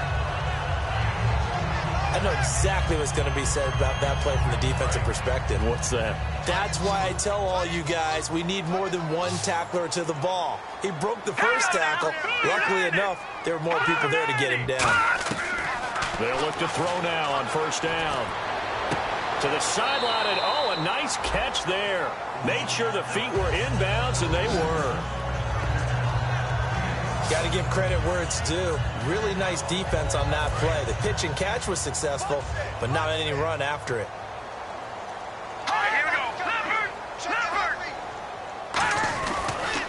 Speaker 4: I know exactly what's going to be said about that play from the defensive perspective.
Speaker 2: What's that?
Speaker 4: That's why I tell all you guys we need more than one tackler to the ball. He broke the first tackle. Luckily enough, there were more people there to get him down.
Speaker 2: They'll look to throw now on first down. To the sideline, and oh, a nice catch there. Made sure the feet were inbounds, and they were.
Speaker 4: Got to give credit where it's due. Really nice defense on that play. The pitch and catch was successful, but not any run after it.
Speaker 5: All right, here we go. Leopard!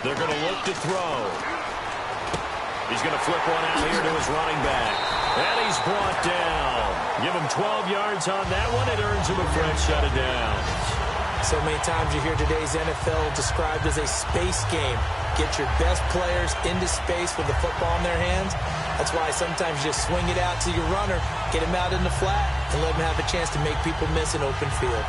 Speaker 2: They're going to look to throw. He's going to flip one out here to his running back. And he's brought down. Give him 12 yards on that one. It earns him a fresh set of downs.
Speaker 4: So many times you hear today's NFL described as a space game. Get your best players into space with the football in their hands. That's why sometimes you just swing it out to your runner Get him out in the flat and let him have a chance to make people miss an open field.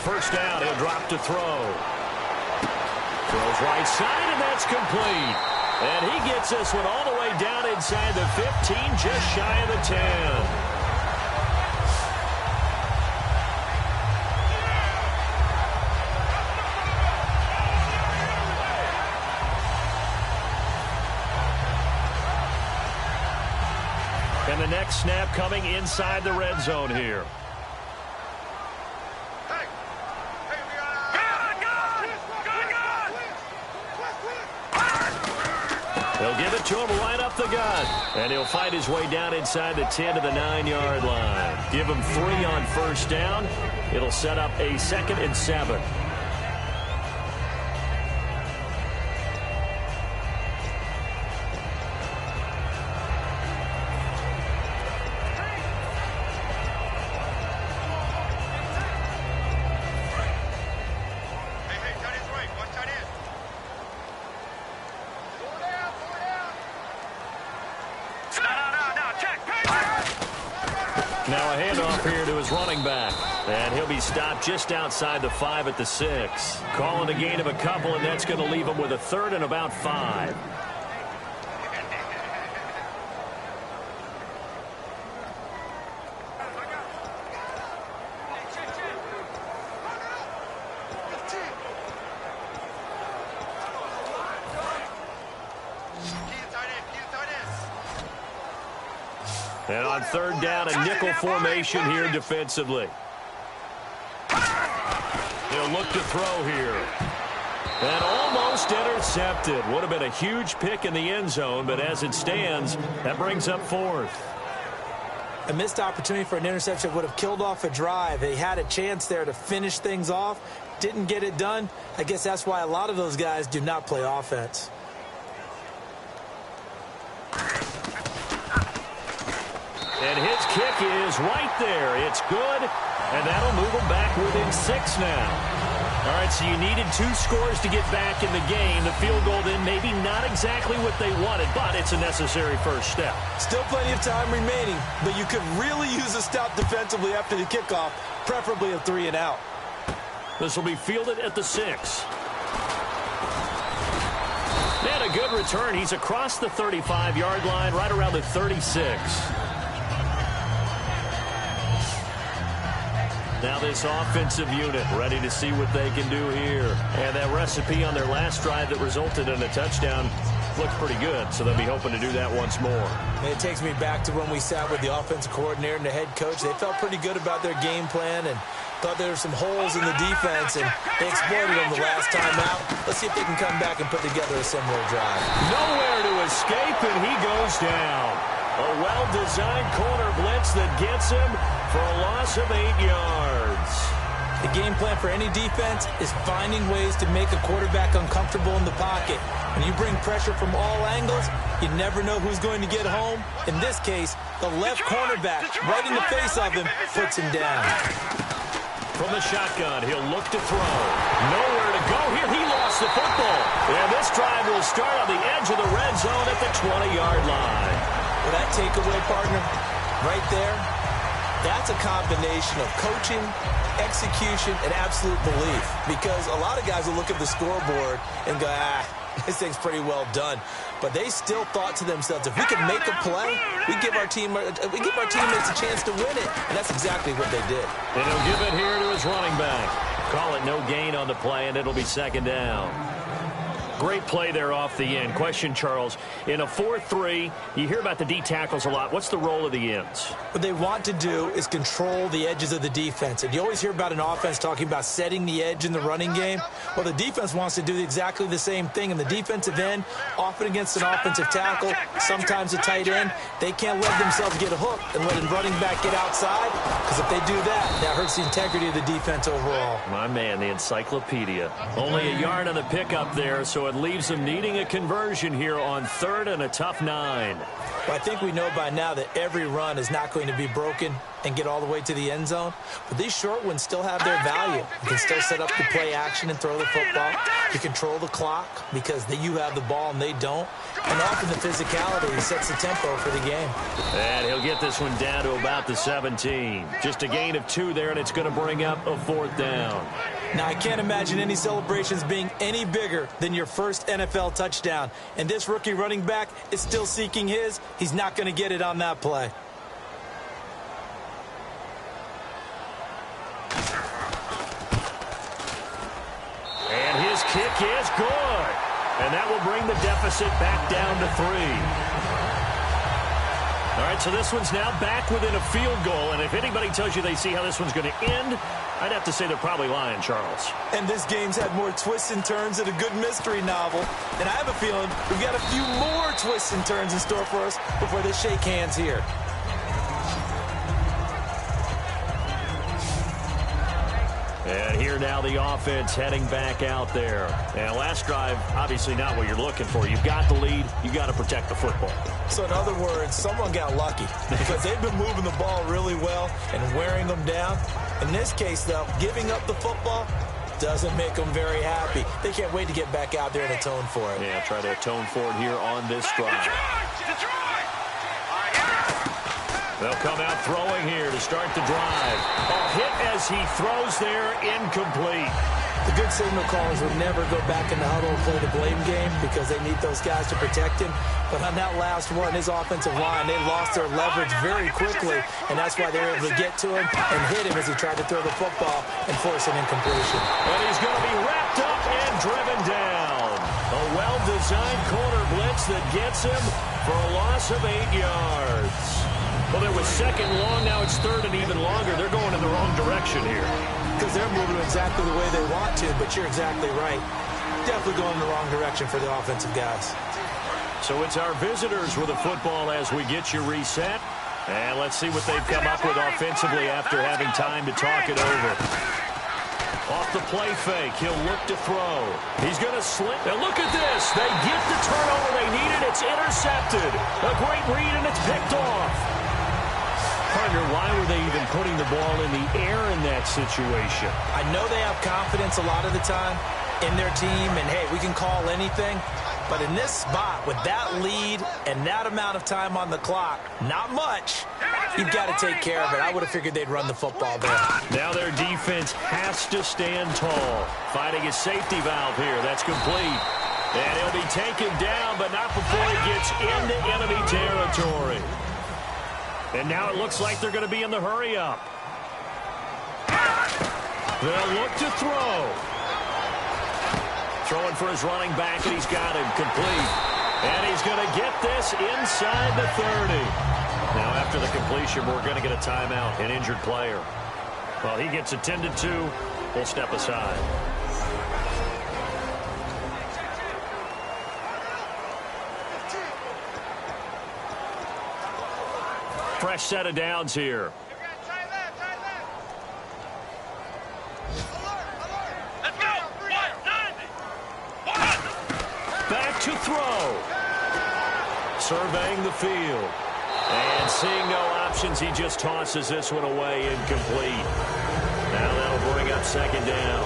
Speaker 2: First down, he'll drop to throw. Throws right side, and that's complete. And he gets this one all the way down inside the 15, just shy of the 10. And the next snap coming inside the red zone here. He'll give it to him right up the gut. And he'll fight his way down inside the 10 to the 9-yard line. Give him 3 on first down. It'll set up a 2nd and 7. Now a handoff here to his running back. And he'll be stopped just outside the 5 at the 6. Calling a gain of a couple, and that's going to leave him with a 3rd and about 5. And on 3rd down, a nickel formation here defensively. He'll look to throw here. And almost intercepted. Would have been a huge pick in the end zone, but as it stands, that brings up 4th.
Speaker 4: A missed opportunity for an interception would have killed off a drive. They had a chance there to finish things off. Didn't get it done. I guess that's why a lot of those guys do not play offense.
Speaker 2: And his kick is right there. It's good, and that'll move them back within 6 now. All right, so you needed 2 scores to get back in the game. The field goal then maybe not exactly what they wanted, but it's a necessary first step.
Speaker 4: Still plenty of time remaining, but you could really use a stop defensively after the kickoff, preferably a 3 and out.
Speaker 2: This will be fielded at the 6. And a good return. He's across the 35-yard line, right around the 36. Now this offensive unit ready to see what they can do here. And that recipe on their last drive that resulted in a touchdown looks pretty good, so they'll be hoping to do that once more.
Speaker 4: And it takes me back to when we sat with the offensive coordinator and the head coach. They felt pretty good about their game plan and thought there were some holes in the defense, and they exploited them the last time out. Let's see if they can come back and put together a similar drive.
Speaker 2: Nowhere to escape, and he goes down. A well-designed corner blitz that gets him for a loss of 8 yards.
Speaker 4: The game plan for any defense is finding ways to make a quarterback uncomfortable in the pocket. When you bring pressure from all angles, you never know who's going to get home. In this case, the left cornerback, right in the face of him, puts him down.
Speaker 2: From the shotgun, he'll look to throw. Nowhere to go here. He lost the football. And this drive will start on the edge of the red zone at the 20-yard line.
Speaker 4: Well, that takeaway, partner, right there, that's a combination of coaching, execution, and absolute belief. Because a lot of guys will look at the scoreboard and go, this thing's pretty well done. But they still thought to themselves, if we can make a play, we give our teammates a chance to win it. And that's exactly what they did.
Speaker 2: And he'll give it here to his running back. Call it no gain on the play, and it'll be 2nd down. Great play there off the end. Question, Charles, in a 4-3, you hear about the D tackles a lot. What's the role of the ends?
Speaker 4: What they want to do is control the edges of the defense. And you always hear about an offense talking about setting the edge in the running game. Well, the defense wants to do exactly the same thing. And the defensive end, often against an offensive tackle, sometimes a tight end, they can't let themselves get hooked and let a running back get outside. Because if they do that, that hurts the integrity of the defense overall.
Speaker 2: My man, the encyclopedia. Only a yard on the pickup there, so it leaves them needing a conversion here on 3rd and a tough 9.
Speaker 4: Well, I think we know by now that every run is not going to be broken and get all the way to the end zone. But these short ones still have their value. You can still set up the play action and throw the football. You control the clock because you have the ball and they don't. And often the physicality sets the tempo for the game.
Speaker 2: And he'll get this one down to about the 17. Just a gain of 2 there, and it's going to bring up a 4th down.
Speaker 4: Now, I can't imagine any celebrations being any bigger than your first NFL touchdown. And this rookie running back is still seeking his. He's not going to get it on that play.
Speaker 2: And his kick is good. And that will bring the deficit back down to 3. All right, so this one's now back within a field goal. And if anybody tells you they see how this one's going to end, I'd have to say they're probably lying, Charles.
Speaker 4: And this game's had more twists and turns than a good mystery novel. And I have a feeling we've got a few more twists and turns in store for us before they shake hands here.
Speaker 2: And here now the offense heading back out there. And last drive, obviously not what you're looking for. You've got the lead. You've got to protect the football.
Speaker 4: So in other words, someone got lucky because they've been moving the ball really well and wearing them down. In this case, though, giving up the football doesn't make them very happy. They can't wait to get back out there and atone for it.
Speaker 2: Yeah, try to atone for it here on this drive. They'll come out throwing here to start the drive. A hit as he throws there, incomplete.
Speaker 4: The good signal callers would never go back in the huddle and play the blame game because they need those guys to protect him. But on that last one, his offensive line, they lost their leverage very quickly, and that's why they were able to get to him and hit him as he tried to throw the football and force an incompletion.
Speaker 2: And he's going to be wrapped up and driven down. A well-designed corner blitz that gets him for a loss of 8 yards. Well, there was second long. Now it's third and even longer. They're going in the wrong direction here.
Speaker 4: Because they're moving exactly the way they want to, but you're exactly right. Definitely going in the wrong direction for the offensive guys.
Speaker 2: So it's our visitors with the football as we get you reset. And let's see what they've come up with offensively after having time to talk it over. Off the play fake, he'll look to throw. He's going to slip. And look at this. They get the turnover they needed. It's intercepted. A great read, and it's picked off. Partner, why were they even putting the ball in the air in that situation?
Speaker 4: I know they have confidence a lot of the time in their team, and, hey, we can call anything. But in this spot, with that lead and that amount of time on the clock, not much, you've got to take care of it. I would have figured they'd run the football there.
Speaker 2: Now their defense has to stand tall. Finding a safety valve here. That's complete. And he'll be taken down, but not before he gets into enemy territory. And now it looks like they're going to be in the hurry-up. They'll look to throw. Throwing for his running back, and he's got him complete. And he's going to get this inside the 30. Now, after the completion, we're going to get a timeout, an injured player. Well, he gets attended to. We'll step aside. Fresh set of downs here. Back to throw. Surveying the field. And seeing no options, he just tosses this one away, incomplete. Now that'll bring up second down.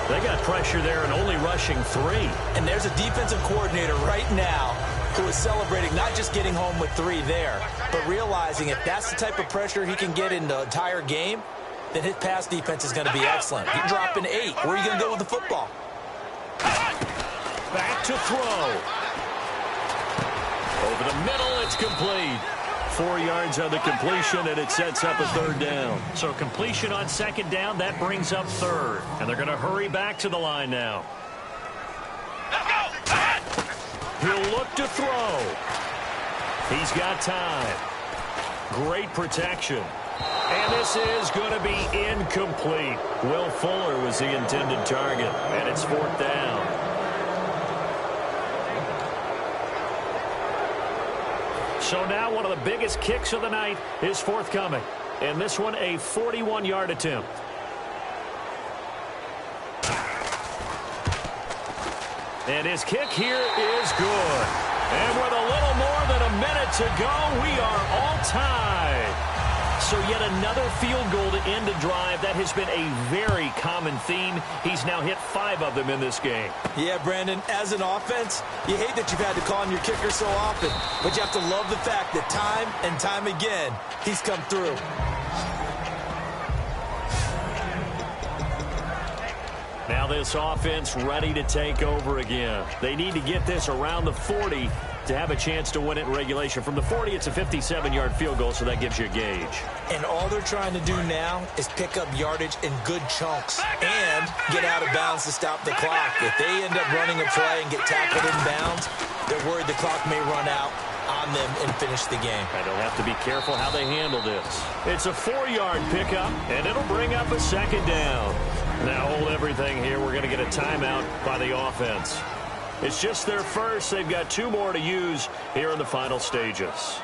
Speaker 2: They got pressure there and only rushing 3.
Speaker 4: And there's a defensive coordinator right now who is celebrating not just getting home with 3 there, but realizing if that's the type of pressure he can get in the entire game, then his pass defense is going to be excellent. You're dropping 8. Where are you going to go with the football?
Speaker 2: Back to throw. Over the middle, it's complete. 4 yards on the completion, and it sets up a third down. So completion on second down, that brings up third. And they're going to hurry back to the line now. He'll look to throw. He's got time. Great protection. And this is going to be incomplete. Will Fuller was the intended target, and it's fourth down. So now one of the biggest kicks of the night is forthcoming. And this one, a 41-yard attempt. And his kick here is good. And with a little more than a minute to go, we are all tied. So yet another field goal to end a drive. That has been a very common theme. He's now hit 5 of them in this game.
Speaker 4: Yeah, Brandon, as an offense, you hate that you've had to call on your kicker so often, but you have to love the fact that time and time again, he's come through.
Speaker 2: Now this offense ready to take over again. They need to get this around the 40 to have a chance to win it in regulation. From the 40, it's a 57-yard field goal, so that gives you a gauge.
Speaker 4: And all they're trying to do now is pick up yardage in good chunks and get out of bounds to stop the clock. If they end up running a play and get tackled in bounds, they're worried the clock may run out on them and finish the game.
Speaker 2: And they'll have to be careful how they handle this. It's a 4-yard pickup, and it'll bring up a second down. Now hold everything here. We're going to get a timeout by the offense. It's just their first. They've got 2 more to use here in the final stages.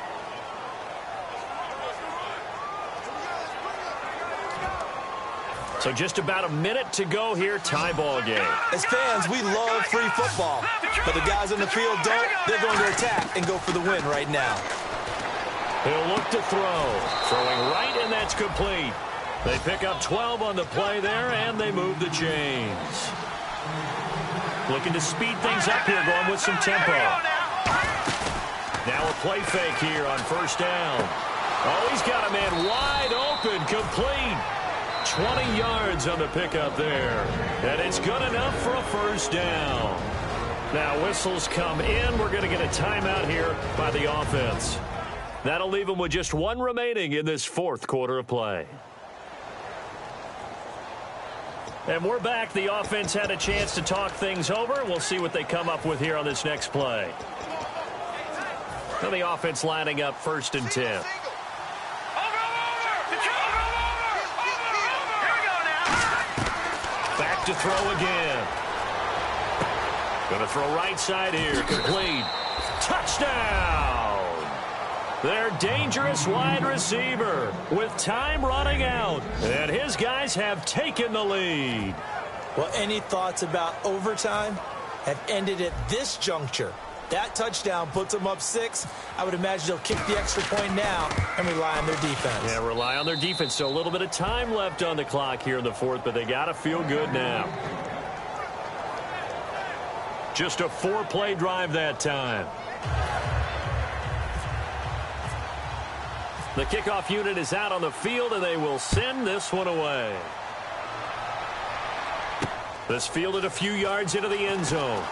Speaker 2: So just about a minute to go here. Tie ball game.
Speaker 4: As fans, we love free football. But the guys on the field don't. They're going to attack and go for the win right now.
Speaker 2: He'll look to throw. Throwing right, and that's complete. They pick up 12 on the play there, and they move the chains. Looking to speed things up here, going with some tempo. Now a play fake here on first down. Oh, he's got a man wide open, complete. 20 yards on the pickup there. And it's good enough for a first down. Now whistles come in. We're going to get a timeout here by the offense. That'll leave them with just 1 remaining in this 4th quarter of play. And we're back. The offense had a chance to talk things over. We'll see what they come up with here on this next play. Now the offense lining up 1st and 10. Back to throw again. Going to throw right side here. Complete. Touchdown! Their dangerous wide receiver with time running out. And his guys have taken the lead.
Speaker 4: Well, any thoughts about overtime have ended at this juncture. That touchdown puts them up 6. I would imagine they'll kick the extra point now and rely on their defense.
Speaker 2: Yeah, rely on their defense. So a little bit of time left on the clock here in the 4th, but they got to feel good now. Just a 4-play drive that time. The kickoff unit is out on the field, and they will send this one away. This fielded a few yards into the end zone.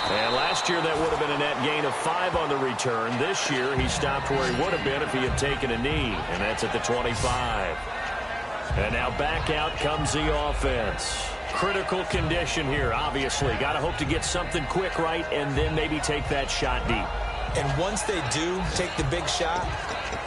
Speaker 2: And last year that would have been a net gain of 5 on the return. This year he stopped where he would have been if he had taken a knee, and that's at the 25. And now back out comes the offense. Critical condition here, obviously. Got to hope to get something quick right and then maybe take that shot deep.
Speaker 4: And once they do take the big shot,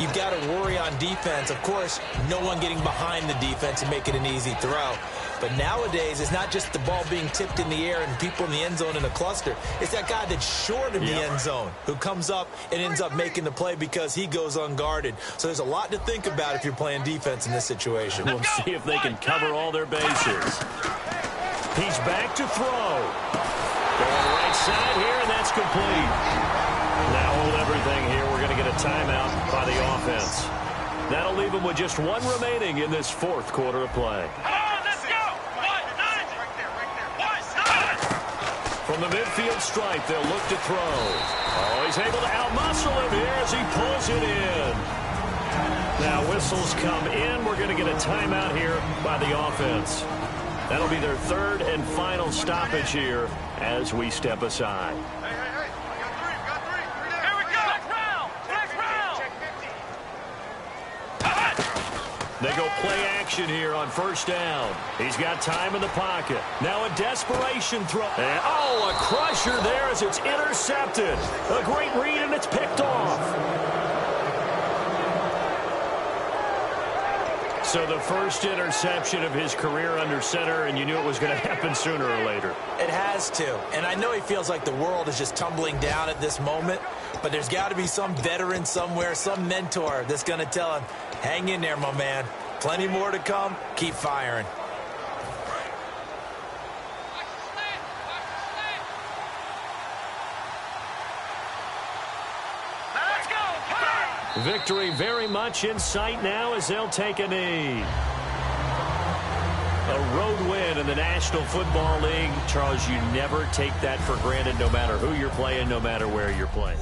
Speaker 4: you've got to worry on defense. Of course, no one getting behind the defense and make it an easy throw. But nowadays, it's not just the ball being tipped in the air and people in the end zone in a cluster. It's that guy that's short of the end zone who comes up and ends up making the play because he goes unguarded. So there's a lot to think about if you're playing defense in this situation.
Speaker 2: We'll see if they can cover all their bases. He's back to throw. Going right side here, and that's complete. Now hold everything here. We're going to get a timeout by the offense. That'll leave them with just 1 remaining in this 4th quarter of play. From the midfield stripe, they'll look to throw. Oh, he's able to outmuscle him here as he pulls it in. Now whistles come in. We're going to get a timeout here by the offense. That'll be their 3rd and final stoppage here as we step aside. They go play action here on first down. He's got time in the pocket. Now a desperation throw. And, oh, a crusher there as it's intercepted. A great read, and it's picked off. So the first interception of his career under center, and you knew it was going to happen sooner or later.
Speaker 4: It has to. And I know he feels like the world is just tumbling down at this moment, but there's got to be some veteran somewhere, some mentor that's going to tell him, hang in there, my man. Plenty more to come. Keep firing.
Speaker 2: Victory very much in sight now as they'll take a knee. A road win in the National Football League. Charles, you never take that for granted no matter who you're playing, no matter where you're playing.